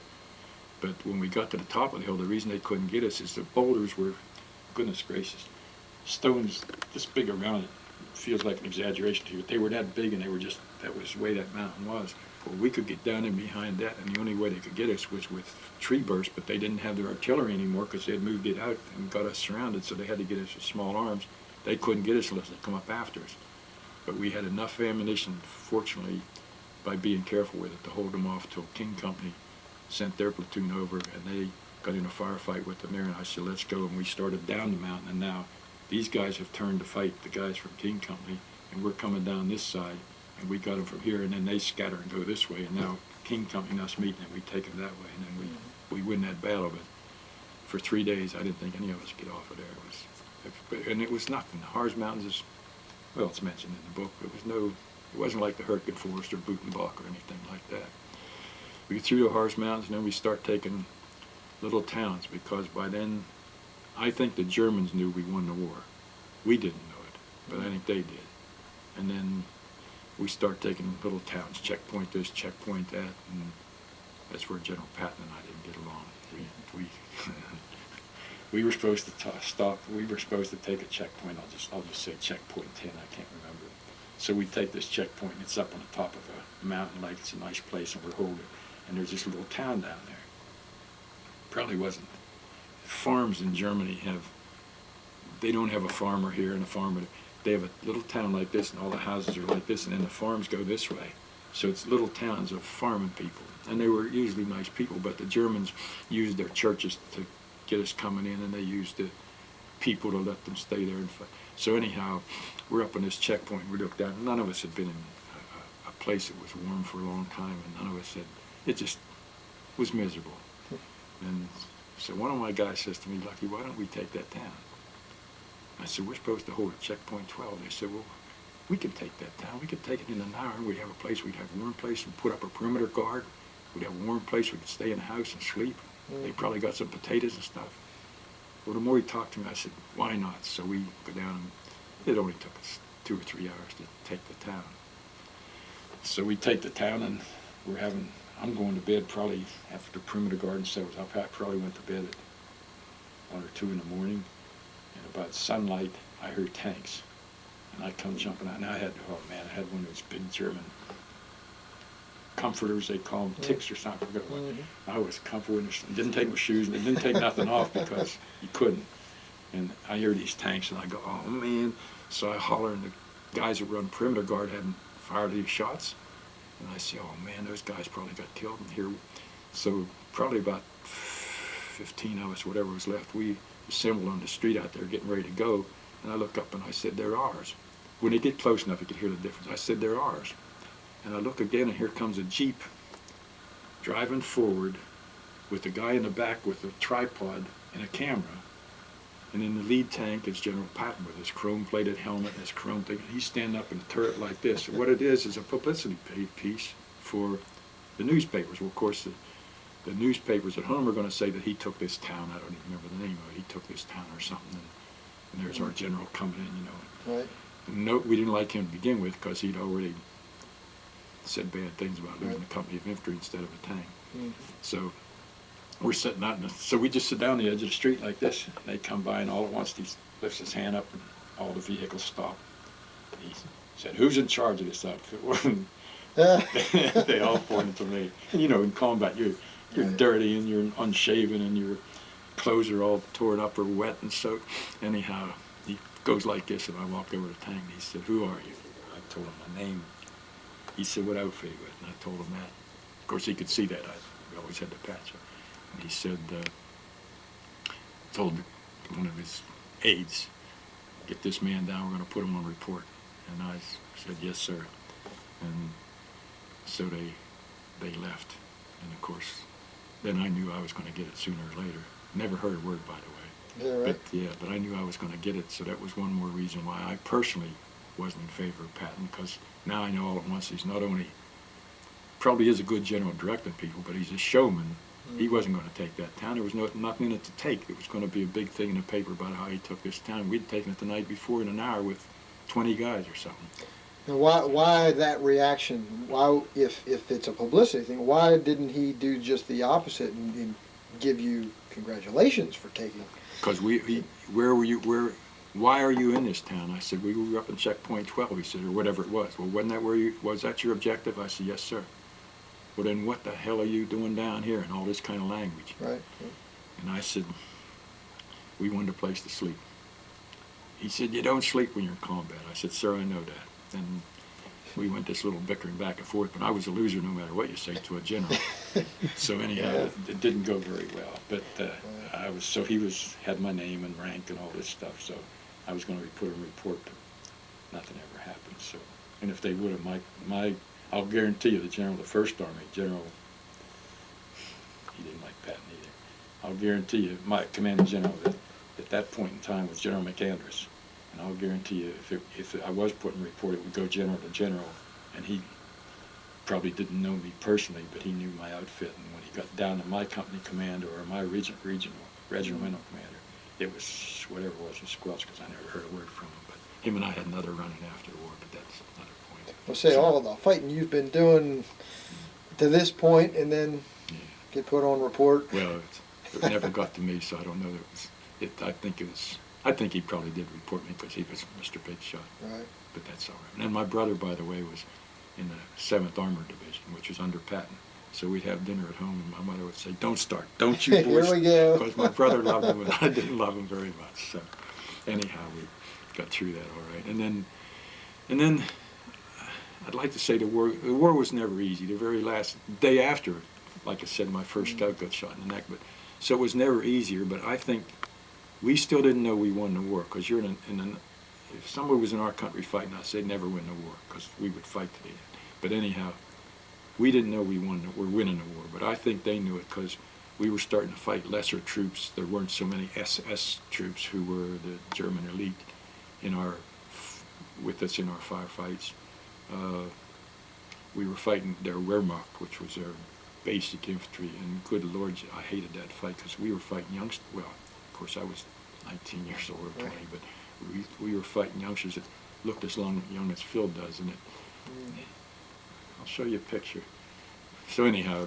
But when we got to the top of the hill, the reason they couldn't get us is the boulders were, goodness gracious, stones this big around it. Feels like an exaggeration to you, but they were that big, and that was the way that mountain was. Well, we could get down in behind that, and the only way they could get us was with tree bursts, but they didn't have their artillery anymore because they had moved it out and got us surrounded, so they had to get us with small arms. They couldn't get us unless they come up after us. But we had enough ammunition, fortunately, by being careful with it to hold them off till King Company sent their platoon over, and they got in a firefight with them there, and I said, let's go, and we started down the mountain, and now these guys have turned to fight the guys from King Company, and we're coming down this side, and we got them from here, and then they scatter and go this way, and now King Company and us meeting, and we take them that way, and then we win that battle. But for 3 days, I didn't think any of us get off of there. And it was nothing. The Harz Mountains is, well, it's mentioned in the book, but it wasn't like the Hurtgen Forest or Butenbach or anything like that. We get through the Harz Mountains, and then we start taking little towns, because by then, I think the Germans knew we won the war. We didn't know it, but I think they did. And then we start taking little towns, checkpoint this, checkpoint that, and that's where General Patton and I didn't get along. We were supposed to stop. We were supposed to take a checkpoint. I'll just say checkpoint 10. I can't remember. So we take this checkpoint, and it's up on the top of a mountain, like it's a nice place, and we're holding. And there's this little town down there. Probably wasn't. Farms in Germany they don't have a farmer here and a farmer. They have a little town like this, and all the houses are like this, and then the farms go this way. So it's little towns of farming people, and they were usually nice people, but the Germans used their churches to get us coming in, and they used the people to let them stay there and fight. So anyhow, we're up on this checkpoint. We looked down. None of us had been in a place that was warm for a long time, and none of us had. It just was miserable. And so one of my guys says to me, Lucky, why don't we take that town? I said, we're supposed to hold at checkpoint 12. They said, well, we can take that town. We could take it in an hour. We'd have a place. We'd have a warm place and put up a perimeter guard. We'd have a warm place. We could stay in the house and sleep. They probably got some potatoes and stuff. Well, the more he talked to me, I said, why not? So we go down, and it only took us 2 or 3 hours to take the town. So we take the town, and I'm going to bed probably after the perimeter guard and stuff was up. I probably went to bed at 1 or 2 in the morning, and about sunlight, I heard tanks. And I come jumping out, and I had one of those big German comforters, they call them, ticks or something. I forget what. I was comforting, didn't take my shoes, and didn't take nothing off because you couldn't. And I hear these tanks, and I go, oh man. So I holler, and the guys that run perimeter guard hadn't fired these shots. And I say, oh man, those guys probably got killed in here. So probably about 15 of us, whatever was left, we assembled on the street out there getting ready to go. And I look up and I said, they're ours. When they get close enough, you could hear the difference. I said, they're ours. And I look again, and here comes a Jeep driving forward with a guy in the back with a tripod and a camera. And in the lead tank is General Patton with his chrome-plated helmet and his chrome thing. And he's standing up in a turret like this. And what it is a publicity piece for the newspapers. Well, of course, the newspapers at home are going to say that he took this town. I don't even remember the name of it. He took this town or something. And there's our general coming in, you know. Right. No, we didn't like him to begin with because he'd already said bad things about losing a company of infantry instead of a tank. So we're sitting out, so we just sit down on the edge of the street like this. And they come by, and all at once he lifts his hand up, and all the vehicles stop. He said, "Who's in charge of this outfit?" They all pointed to me. And, you know, in combat, you're dirty and you're unshaven and your clothes are all torn up or wet and soaked. Anyhow, he goes like this, and I walked over to the tank, and he said, "Who are you?" I told him my name. He said, "What outfit you with?" And I told him that. Of course, he could see that. We always had the patch up. And he said, told one of his aides, "Get this man down, we're going to put him on report." And I said, "Yes, sir." And so they left. And of course, then I knew I was going to get it sooner or later. Never heard a word, by the way. Yeah, right. But I knew I was going to get it, so that was one more reason why I personally wasn't in favor of Patton, because now I know all at once he's not only, probably is a good general directing people, but he's a showman. He wasn't going to take that town. There was nothing in it to take. It was going to be a big thing in the paper about how he took this town. We'd taken it the night before in an hour with 20 guys or something. And why that reaction? Why, if it's a publicity thing, why didn't he do just the opposite and give you congratulations for taking it? Because where were you? Why are you in this town? I said, we were up in checkpoint 12. He said, or whatever it was. Well, was that your objective? I said, yes, sir. Well, then what the hell are you doing down here? And all this kind of language. Right. And I said, we wanted a place to sleep. He said, you don't sleep when you're in combat. I said, sir, I know that. And we went this little bickering back and forth, but I was a loser no matter what you say to a general. So anyhow, it didn't go very well. But had my name and rank and all this stuff, so I was going to put a report, but nothing ever happened. So, and if they would have, I'll guarantee you the general of the First Army, General, he didn't like Patton either. I'll guarantee you my commanding general at that point in time was General McAndrews. And I'll guarantee you, if I was putting a report, it would go general to general, and he probably didn't know me personally, but he knew my outfit. And when he got down to my company commander or my regimental commander, it was whatever it was, a squelch, because I never heard a word from him. But him and I had another run-in after the war, but that's another point. Well, say all the fighting you've been doing to this point, and then get put on report. Well, it never got to me, so I don't know. I think he probably did report me because he was Mr. Big Shot. Right. But that's all right. And my brother, by the way, was in the 7th Armored Division, which was under Patton. So we'd have dinner at home, and my mother would say, "Don't start, don't you boys?" Here we go. Because my brother loved him, and I didn't love him very much. So anyhow, we got through that all right. And then I'd like to say the war was never easy. The very last day after, like I said, my first scout got shot in the neck. So it was never easier, but I think we still didn't know we won the war, because if somebody was in our country fighting us, they'd never win the war, because we would fight to the end. But anyhow, we didn't know we're winning the war, but I think they knew it, because we were starting to fight lesser troops. There weren't so many SS troops who were the German elite with us in our firefights. We were fighting their Wehrmacht, which was their basic infantry, and good Lord, I hated that fight, because we were fighting youngsters. Well, of course, I was 19 years old or 20, but we were fighting youngsters that looked as young as Phil does, and I'll show you a picture. So anyhow,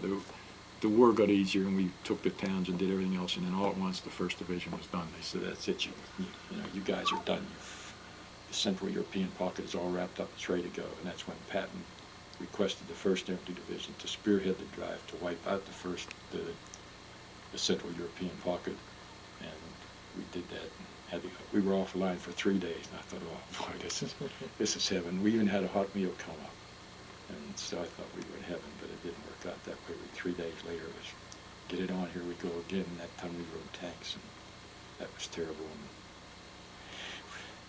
the war got easier, and we took the towns and did everything else, and then all at once the 1st Division was done. They said, "That's it, you guys are done. The Central European pocket is all wrapped up, it's ready to go." And that's when Patton requested the 1st Infantry Division to spearhead the drive to wipe out the Central European pocket, and we did that. We were offline for 3 days, and I thought, "Oh boy, this is heaven." We even had a hot meal come up, and so I thought we were in heaven, but it didn't work out that way. 3 days later, it was get it on, here we go again, and that time we rode tanks, and that was terrible. And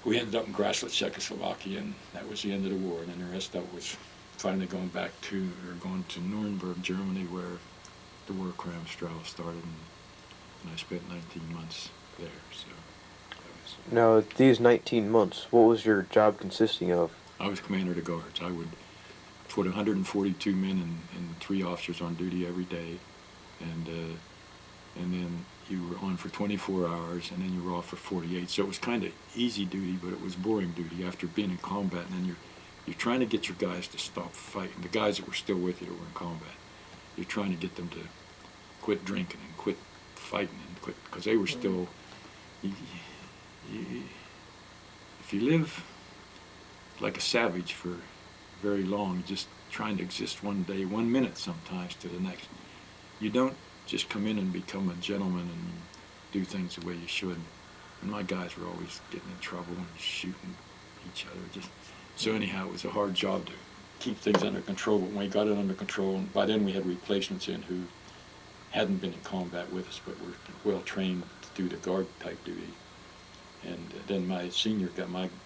we ended up in Graslet, Czechoslovakia, and that was the end of the war, and then the rest of it was finally going to Nuremberg, Germany, where the war trials started, and I spent 19 months there. So Now, these 19 months, what was your job consisting of? I was commander of the guards. I would put 142 men and 3 officers on duty every day, and then you were on for 24 hours, and then you were off for 48. So it was kind of easy duty, but it was boring duty after being in combat, and then you're trying to get your guys to stop fighting. The guys that were still with you that were in combat, you're trying to get them to quit drinking and quit fighting and quit, because they were still. If you live like a savage for very long, just trying to exist one day, 1 minute sometimes to the next, you don't just come in and become a gentleman and do things the way you should. And my guys were always getting in trouble and shooting each other. So anyhow, it was a hard job to keep things under control. But when we got it under control, and by then we had replacements in who hadn't been in combat with us, but were well trained to do the guard type duty. And then my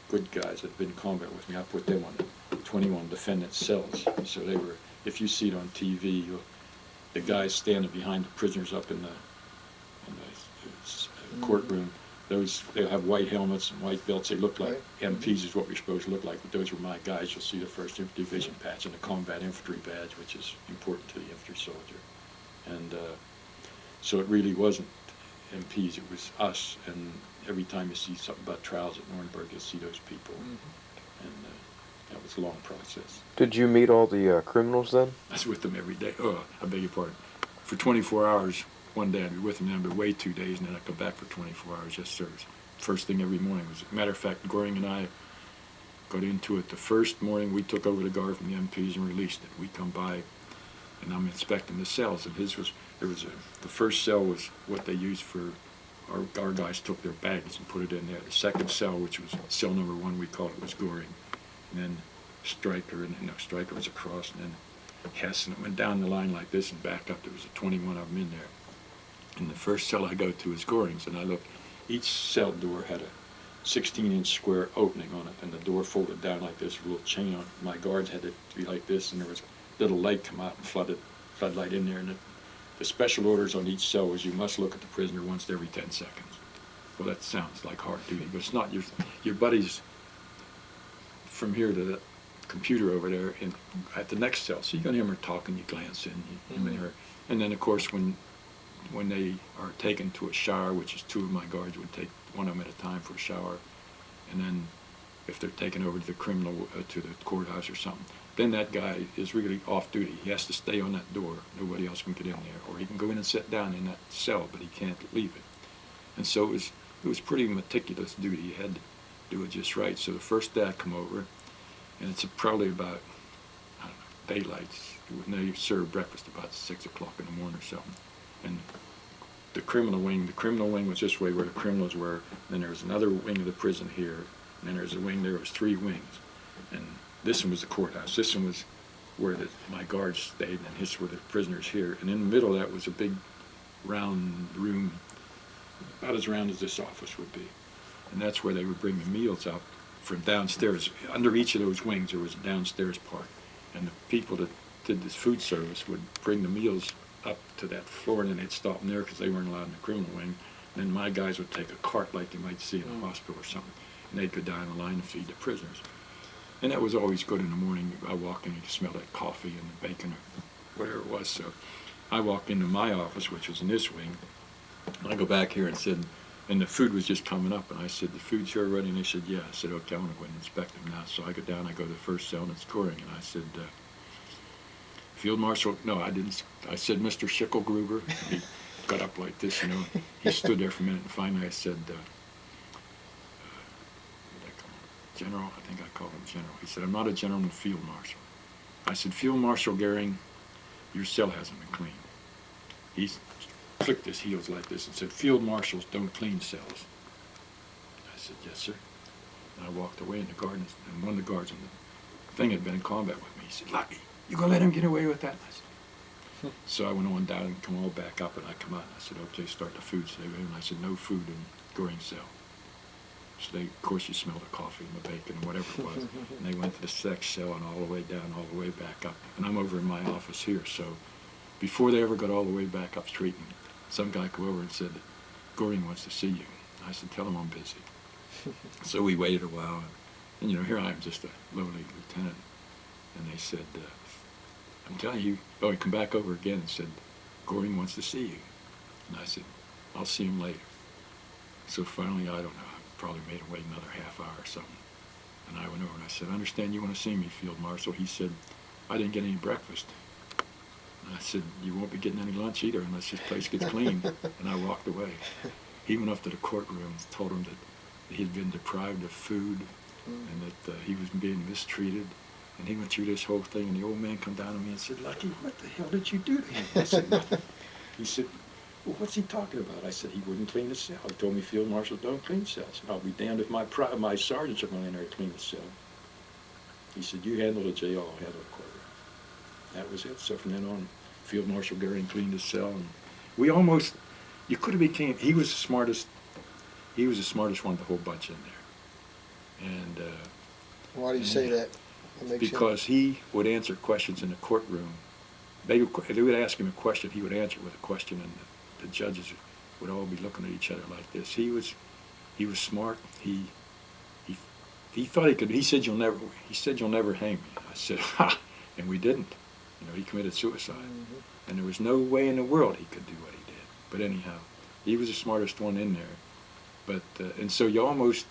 good guys that had been in combat with me, I put them on 21 defendant cells. So they were, if you see it on TV, the guys standing behind the prisoners up in the courtroom, they'll have white helmets and white belts. They look like MPs is what we're supposed to look like, but those were my guys. You'll see the 1st Infantry Division patch and the Combat Infantry badge, which is important to the infantry soldier. And so it really wasn't MPs, it was us. And every time you see something about trials at Nuremberg, you'll see those people. And that was a long process. Did you meet all the criminals then? I was with them every day. Oh, I beg your pardon. For 24 hours, one day I'd be with them, then I'd be away 2 days, and then I'd come back for 24 hours, just service. First thing every morning was, matter of fact, Goring and I got into it the first morning we took over the guard from the MPs and released it. We come by, and I'm inspecting the cells, and the first cell was what they used for, our guys took their baggage and put it in there. The second cell, which was cell number 1, we called it, was Goring. And then Stryker, and no, Stryker was across, and then Hess, and it went down the line like this and back up. There was 21 of them in there. And the first cell I go to is Goring's, and I look, each cell door had a 16-inch square opening on it, and the door folded down like this, with a little chain on it. My guards had to be like this, and there was a little light come out and floodlight in there, and the special orders on each cell was you must look at the prisoner once every 10 seconds. Well, that sounds like hard duty, but it's not. Your buddies from here to the computer over there and at the next cell, so you can hear them talking, you glance in, and then of course when they are taken to a shower, which is 2 of my guards would take one of them at a time for a shower, and then if they're taken over to the criminal to the courthouse or something, then that guy is really off duty. He has to stay on that door. Nobody else can get in there, or he can go in and sit down in that cell, but he can't leave it. And so it was pretty meticulous duty. You had to do it just right. So the first day I come over, and it's probably about, I don't know, daylight, when they serve breakfast about 6 o'clock in the morning or something. And the criminal wing was this way where the criminals were, then there was another wing of the prison here, and then there's a wing, there was 3 wings. And this one was the courthouse, this one was where my guards stayed, and this were the prisoners here. And in the middle of that was a big round room, about as round as this office would be. And that's where they would bring the meals up from downstairs. Under each of those wings there was a downstairs part, and the people that did this food service would bring the meals up to that floor, and then they'd stop them there because they weren't allowed in the criminal wing. And then my guys would take a cart like you might see in a hospital or something, and they'd go down the line and feed the prisoners. And that was always good in the morning. I walked in, you could smell that coffee and the bacon or whatever it was. So I walked into my office, which was in this wing, and I go back here and said, and the food was just coming up, and I said, the food's here already? And they said, yeah. I said, okay, I want to go in and inspect them now. So I go down, I go to the first cell, and it's Goring, and I said, Field Marshal, no, I didn't. I said, Mr. Schickelgruber. He got up like this, He stood there for a minute, and finally I said, General, I think I called him General. He said, I'm not a general, I'm a Field Marshal. I said, Field Marshal Goering, your cell hasn't been cleaned. He clicked his heels like this and said, Field Marshals don't clean cells. I said, yes, sir. And I walked away, and one of the guards on the thing had been in combat with me. He said, Lucky, you gonna let him get away with that? I said, so I went on down and come all back up, and I come out, and I said, okay, start the food. So and I said, no food in Goring's cell. So of course, you smelled the coffee and the bacon and whatever it was. And they went to the next cell and all the way down, all the way back up. And I'm over in my office here. So before they ever got all the way back up street, and some guy came over and said, Goring wants to see you. I said, tell him I'm busy. So we waited a while, and here I am, just a lowly lieutenant. And they said, I'm telling you, he come back over again and said, Goring wants to see you. And I said, I'll see him later. So finally, I don't know, I probably made him wait another half hour or something. And I went over and I said, I understand you want to see me, Field Marshal. He said, I didn't get any breakfast. And I said, you won't be getting any lunch either unless this place gets clean. And I walked away. He went up to the courtroom and told him that he'd been deprived of food and that he was being mistreated. And he went through this whole thing, and the old man come down to me and said, Lucky, what the hell did you do to him? I said, nothing. He said, well, what's he talking about? I said, he wouldn't clean the cell. He told me Field Marshals don't clean cells. And I'll be damned if my sergeants are going in there to clean the cell. He said, you handle the jail, I'll handle the courtroom. That was it. So from then on, Field Marshal Goering cleaned his cell, and you could have became, he was the smartest one of the whole bunch in there. And why do you say that? Because he would answer questions in the courtroom. They would ask him a question, he would answer with a question, and the judges would all be looking at each other like this. He was smart. He thought he could. He said you'll never hang me. I said, ha, and we didn't. He committed suicide, and there was no way in the world he could do what he did. But anyhow, he was the smartest one in there. But and so they almost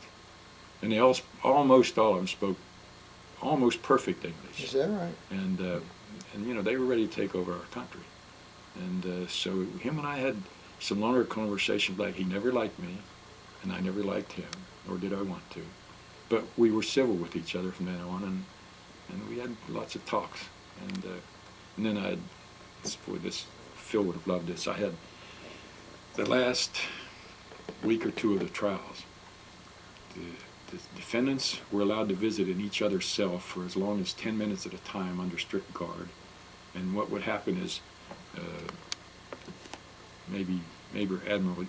all of them spoke almost perfect English. Is that right? And they were ready to take over our country. And so him and I had some longer conversations. Like, he never liked me, and I never liked him, nor did I want to. But we were civil with each other from then on, and we had lots of talks. And then I had, Phil would have loved this, I had the last week or two of the trials. the defendants were allowed to visit in each other's cell for as long as 10 minutes at a time under strict guard. And what would happen is maybe Admiral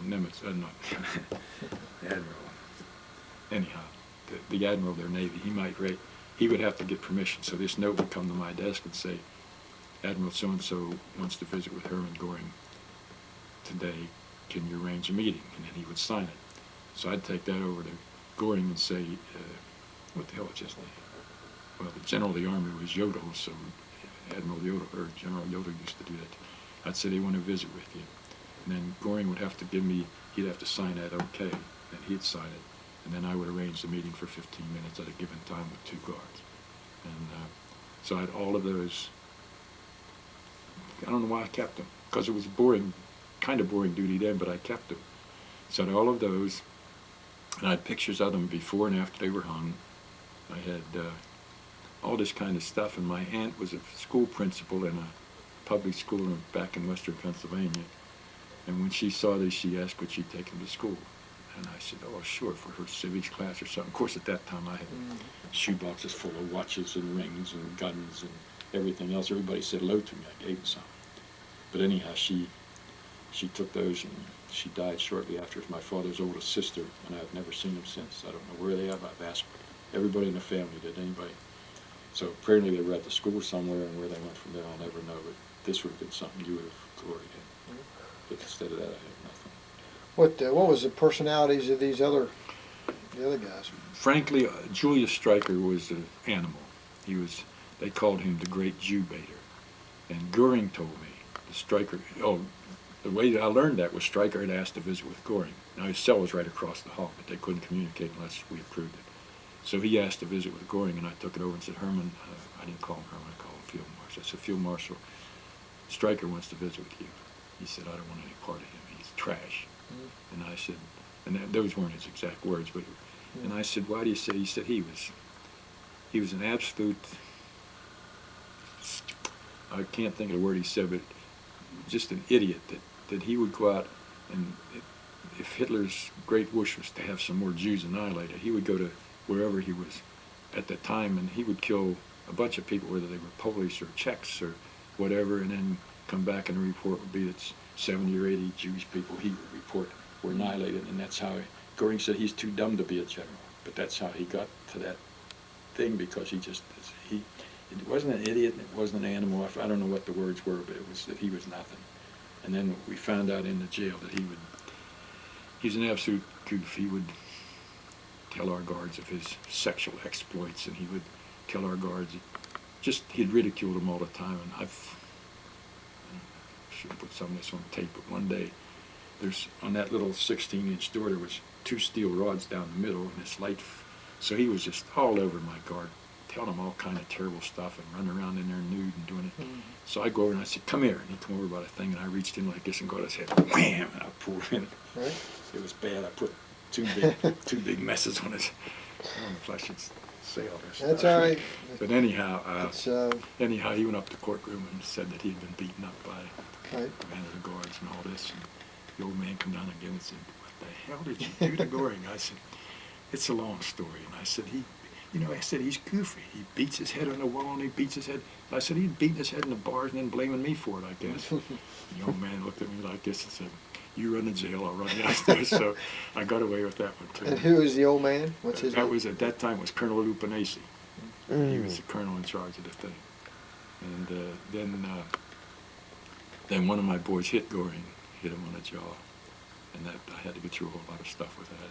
Nimitz, not Admiral, anyhow, the Admiral of their Navy, he would have to get permission. So this note would come to my desk and say, Admiral so-and-so wants to visit with Hermann Göring today. Can you arrange a meeting? And then he would sign it. So I'd take that over to Göring and say, what the hell is his name? Well, the General of the Army was Jodl, so Admiral Jodl, or General Jodl used to do that. I'd say they want to visit with you. And then Göring would have to he'd have to sign that okay, and he'd sign it. And then I would arrange the meeting for 15 minutes at a given time with 2 guards. And so I had all of those. I don't know why I kept them, because it was boring, kind of boring duty then, but I kept them. So I had all of those, and I had pictures of them before and after they were hung. I had all this kind of stuff, and my aunt was a school principal in a public school back in western Pennsylvania. And when she saw this, she asked would she take him to school. And I said, oh, sure, for her civics class or something. Of course, at that time, I had shoeboxes full of watches and rings and guns and everything else. Everybody said hello to me. I gave them some. But anyhow, she took those, and she died shortly after. It's my father's oldest sister, and I've never seen them since. I don't know where they are. I've asked everybody in the family, did anybody? So apparently they were at the school somewhere, and where they went from there, I'll never know. But this would have been something you would have gloried in. But instead of that, I had nothing. What was the personalities of the other guys? Frankly, Julius Streicher was an animal. They called him the Great Jew Baiter. And Göring told me, the way that I learned that was Streicher had asked to visit with Göring. Now his cell was right across the hall, but they couldn't communicate unless we approved it. So he asked to visit with Göring, and I took it over and said, Herman, I didn't call him Herman, I called him Field Marshal. I said, Field Marshal, Streicher wants to visit with you. He said, I don't want any part of him. He's trash. And I said, and those weren't his exact words, but, and I said, why do you say? He said he was an absolute, I can't think of the word he said, but just an idiot that he would go out and if Hitler's great wish was to have some more Jews annihilated, he would go to wherever he was at the time and he would kill a bunch of people, whether they were Polish or Czechs or whatever, and then come back and the report would be that 70 or 80 Jewish people he would report were annihilated, and that's how Göring said he's too dumb to be a general. But that's how he got to that thing, because it wasn't an idiot, it wasn't an animal, I don't know what the words were, but it was that he was nothing. And then we found out in the jail that he's an absolute goof. He would tell our guards of his sexual exploits, and he would tell our guards, he'd ridiculed them all the time, and I should put some of this on tape, but one day, on that little 16-inch door, there was 2 steel rods down the middle, and this light, so he was just all over my guard, telling them all kind of terrible stuff, and running around in there nude and doing it. So I go over and I said, come here, and he come over by the thing, and I reached in like this and got his head, wham, and I pulled him in. Right. It was bad. I put two big messes on his, I don't know if I should say all this. That's all right. But anyhow, he went up to the courtroom and said that he'd been beaten up by the man of the guards and all this. And the old man come down again and said, what the hell did you do to Göring? I said, it's a long story. And I said, he's goofy. He beats his head on the wall and he beats his head. I said, he'd beaten his head in the bars and then blaming me for it, I guess. The old man looked at me like this and said, you run the jail, I'll run downstairs. So I got away with that one too. And who is the old man? What's his name? At that time was Colonel Lupanesi. He was the colonel in charge of the thing. And then one of my boys hit Göring, hit him on the jaw. And that I had to go through a whole lot of stuff with that.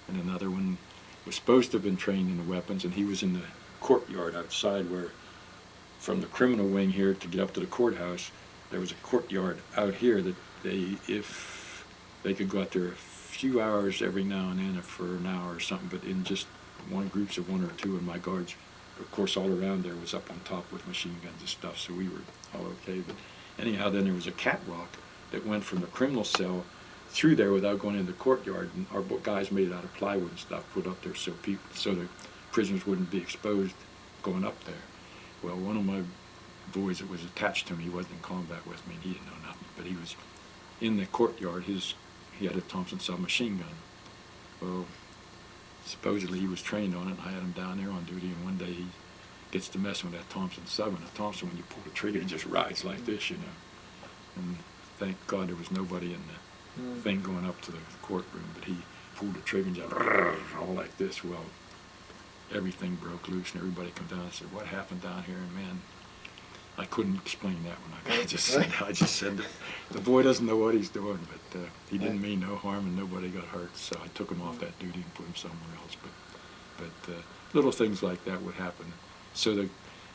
And another one was supposed to have been trained in the weapons, and he was in the courtyard outside where, from the criminal wing here to get up to the courthouse, there was a courtyard out here that if they could go out there a few hours every now and then for an hour or something, but in just groups of 1 or 2, and my guards, of course, all around there was up on top with machine guns and stuff, so we were all okay. But anyhow, then there was a catwalk that went from the criminal cell through there without going into the courtyard, and our guys made it out of plywood and stuff, put up there so the prisoners wouldn't be exposed going up there. Well, one of my boys that was attached to me, he wasn't in combat with me, and he didn't know nothing, but he was in the courtyard. He had a Thompson submachine gun. Well, supposedly he was trained on it, and I had him down there on duty, and one day he gets to messing with that Thompson 7. The Thompson, when you pull the trigger, it just rides like this, you know. And thank God there was nobody in the thing going up to the courtroom, but he pulled the trigger and just all like this. Well, everything broke loose, and everybody come down and said, "What happened down here?" And man, I couldn't explain that one. I just said the boy doesn't know what he's doing, but he didn't mean no harm, and nobody got hurt. So I took him off that duty and put him somewhere else. But little things like that would happen. So the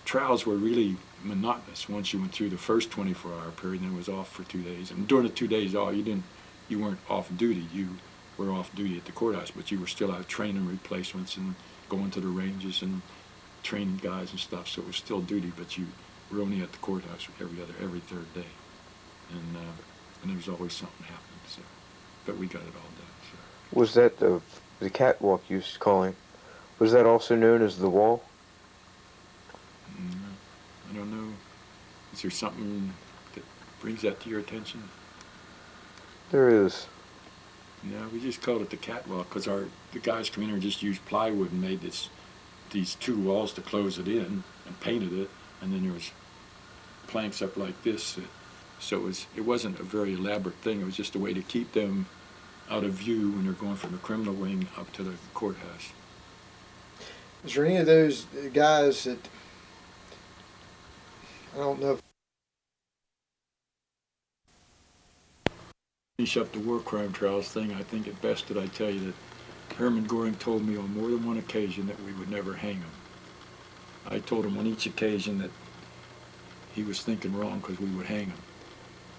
trials were really monotonous once you went through the first 24-hour period, and then it was off for 2 days. And during the 2 days off, you weren't off duty. You were off duty at the courthouse, but you were still out training replacements and going to the ranges and training guys and stuff. So it was still duty, but you were only at the courthouse every third day, and there was always something happening. So, but we got it all done. So. Was that the catwalk you was calling? Was that also known as the wall? I don't know. Is there something that brings that to your attention? There is. No, we just called it the catwalk because the guys come in and just used plywood and made these 2 walls to close it in and painted it, and then there was planks up like this. So it wasn't a very elaborate thing. It was just a way to keep them out of view when they're going from the criminal wing up to the courthouse. Is there any of those guys that, I don't know if Finish up the war crime trials thing, I think it best that I tell you that Herman Goring told me on more than one occasion that we would never hang him. I told him on each occasion that he was thinking wrong because we would hang him.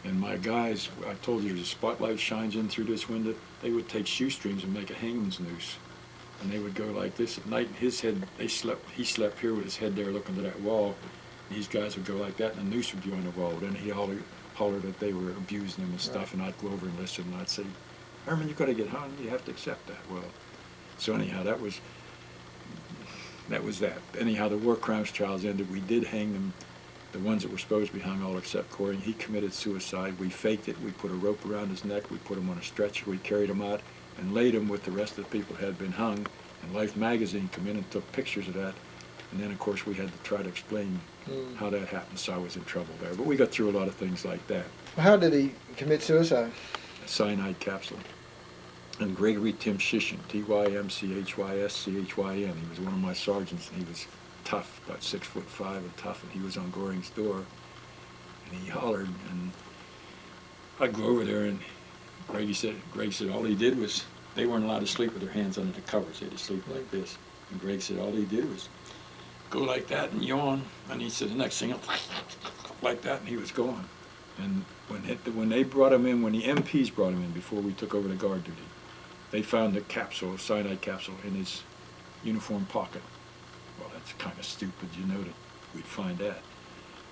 And my guys, I told you, there's a spotlight shines in through this window, they would take shoestrings and make a hangman's noose. And they would go like this at night, and his head, he slept here with his head there looking to that wall. And these guys would go like that, and the noose would be on the wall. Then he'd holler that they were abusing him and stuff, and I'd go over and listen, and I'd say, "Herman, you got to get hung. You have to accept that." Well, so anyhow, that was that. Anyhow, the war crimes trials ended. We did hang them, the ones that were supposed to be hung, all except Corey. He committed suicide. We faked it. We put a rope around his neck. We put him on a stretcher. We carried him out and laid him with the rest of the people who had been hung. And Life magazine came in and took pictures of that. And then, of course, we had to try to explain how that happened, so I was in trouble there. But we got through a lot of things like that. How did he commit suicide? A cyanide capsule. And Gregory Tim Shishin, Tymchysschyn. He was one of my sergeants, and he was tough, about 6'5" and tough, and he was on Goring's door. And he hollered, and I'd go over there, and Greg said all he did was, they weren't allowed to sleep with their hands under the covers. They had to sleep like this. And Greg said all he did was go like that and yawn. And he said the next thing, like that, and he was gone. And when they brought him in, when the MPs brought him in before we took over the guard duty, they found a capsule, a cyanide capsule, in his uniform pocket. Well, that's kind of stupid, you know, that we'd find that.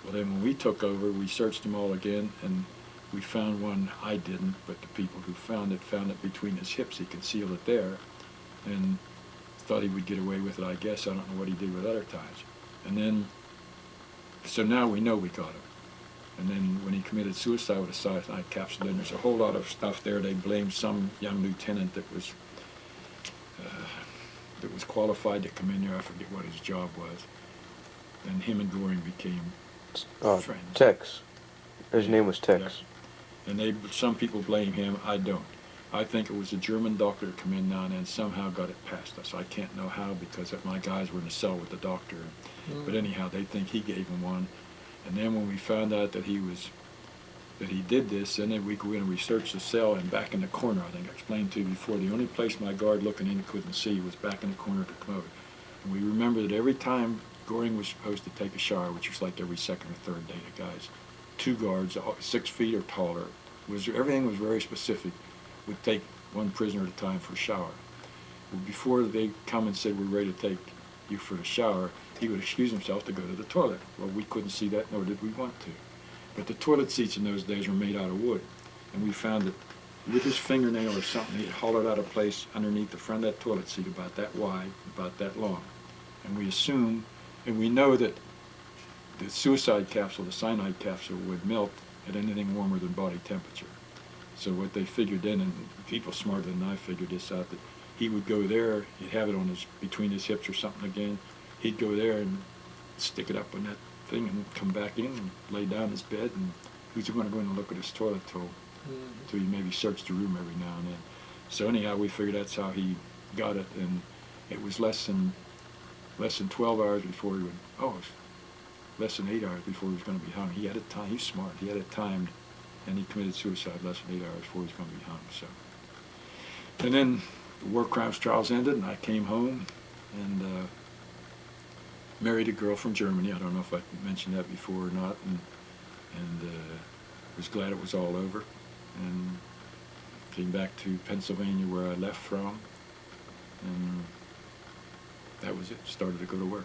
Well, then when we took over, we searched them all again, and we found one. I didn't, but the people who found it between his hips. He concealed it there, and thought he would get away with it, I guess. I don't know what he did with other times. And then, so now we know we got him. And then when he committed suicide with a cyanide capsule, then there's a whole lot of stuff there. They blamed some young lieutenant that was qualified to come in there. I forget what his job was. And him and Goring became friends. Tex. His name was Tex. Yeah. And some people blame him. I don't. I think it was a German doctor that came in now and then, somehow got it past us. I can't know how, because my guys were in the cell with the doctor. But anyhow, they think he gave him one. And then when we found out that he did this, and then we go in and we search the cell, and back in the corner, I think I explained to you before, the only place my guard looking in couldn't see was back in the corner of the commode. And we remember that every time Goring was supposed to take a shower, which was like every second or third day, the guys, 2 guards, 6 feet or taller, everything was very specific, would take one prisoner at a time for a shower. Well, before they come and said, "We're ready to take you for a shower," he would excuse himself to go to the toilet. Well, we couldn't see that, nor did we want to. But the toilet seats in those days were made out of wood. And we found that with his fingernail or something, he had hollowed out a place underneath the front of that toilet seat about that wide, about that long. And we assume, and we know that the suicide capsule, the cyanide capsule, would melt at anything warmer than body temperature. So what they figured then, and people smarter than I figured this out, that he would go there, he'd have it on between his hips or something again. He'd go there and stick it up on that thing and come back in and lay down in his bed, and who's going to go in and look at his toilet till he maybe searched the room every now and then. So anyhow, we figured that's how he got it, and it was less than 12 hours before he would, less than 8 hours before he was going to be hung. He had it timed. He's smart. He had it timed, and he committed suicide less than 8 hours before he was going to be hung. So, and then the war crimes trials ended, and I came home and married a girl from Germany. I don't know if I mentioned that before or not, and was glad it was all over, and came back to Pennsylvania where I left from, and that was it. Started to go to work.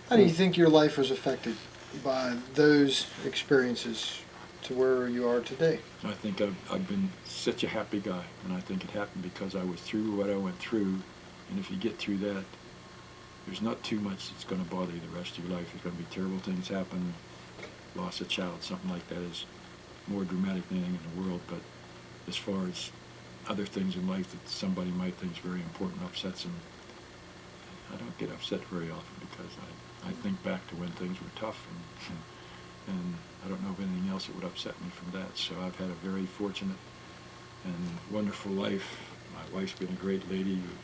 How do you think your life was affected by those experiences to where you are today? I think I've been such a happy guy, and I think it happened because I was through what I went through, and if you get through that, there's not too much that's going to bother you the rest of your life. There's going to be terrible things happen, loss of child, something like that is more dramatic than anything in the world, but as far as other things in life that somebody might think is very important upsets them, I don't get upset very often because I think back to when things were tough, and I don't know of anything else that would upset me from that. So I've had a very fortunate and wonderful life. My wife's been a great lady with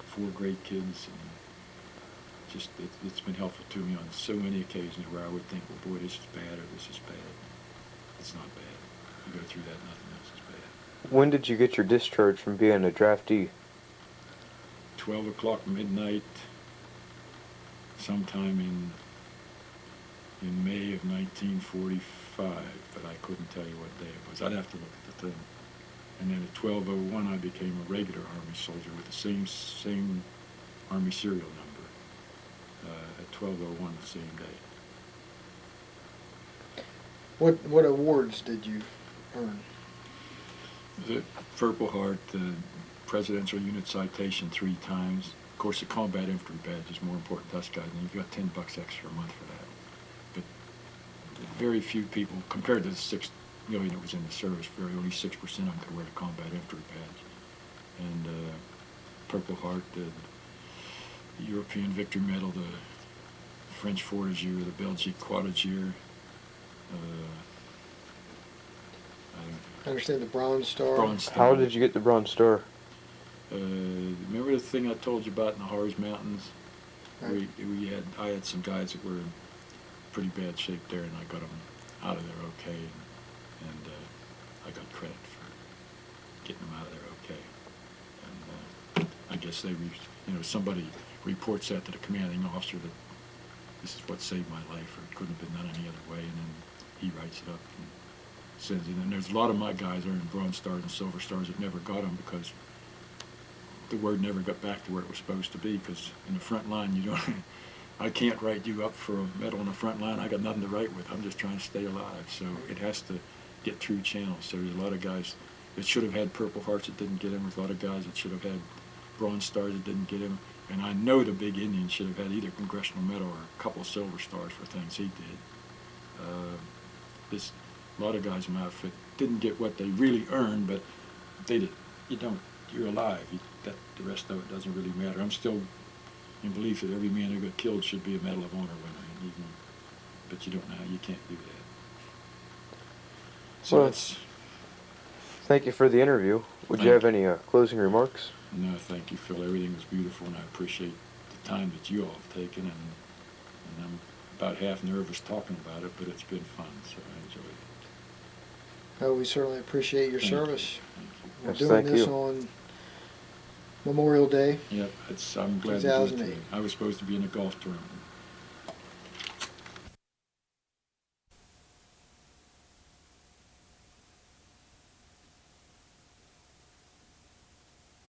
4 great kids, and just it's been helpful to me on so many occasions where I would think, well, boy, this is bad or this is bad. It's not bad. You go through that, nothing else is bad. When did you get your discharge from being a draftee? 12 o'clock midnight, sometime in May of 1945, but I couldn't tell you what day it was. I'd have to look at the thing. And then at 12:01, I became a regular Army soldier with the same Army serial number at 12:01 the same day. What awards did you earn? The Purple Heart, the Presidential Unit Citation 3 times. Of course, the Combat Infantry badge is more important to us guys, and you've got $10 extra a month for that. But very few people, compared to the 6 million that was in the service, only 6% of them could wear the Combat Infantry badge. And Purple Heart, the European Victory Medal, the French Fortigier, the Belgique Quadragier. I understand the Bronze Star. Bronze Star. How did you get the Bronze Star? Remember the thing I told you about in the Harz Mountains? Right. I had some guys that were in pretty bad shape there, and I got them out of there okay, and I got credit for getting them out of there okay. And I guess somebody reports that to the commanding officer that this is what saved my life, or it couldn't have been done any other way, and then he writes it up and sends it. And there's a lot of my guys earning Bronze Stars and Silver Stars that never got them because the word never got back to where it was supposed to be, because in the front line, I can't write you up for a medal in the front line. I got nothing to write with. I'm just trying to stay alive. So it has to get through channels. So there's a lot of guys that should have had Purple Hearts that didn't get them. There's a lot of guys that should have had Bronze Stars that didn't get them. And I know the big Indian should have had either Congressional Medal or a couple of Silver Stars for things he did. A lot of guys in my outfit didn't get what they really earned, but they did. You're alive. The rest of it doesn't really matter. I'm still in belief that every man who got killed should be a Medal of Honor winner, but you don't know how you can't do that. So Well, thank you for the interview. Would you have any closing remarks? No, thank you, Phil. Everything was beautiful, and I appreciate the time that you all have taken, and I'm about half nervous talking about it, but it's been fun, so I enjoyed it. Well, we certainly appreciate your service. Thank you. We're Yes, doing thank this you. on Memorial Day. Yep, I'm glad to do it 2008. today. I was supposed to be in a golf tournament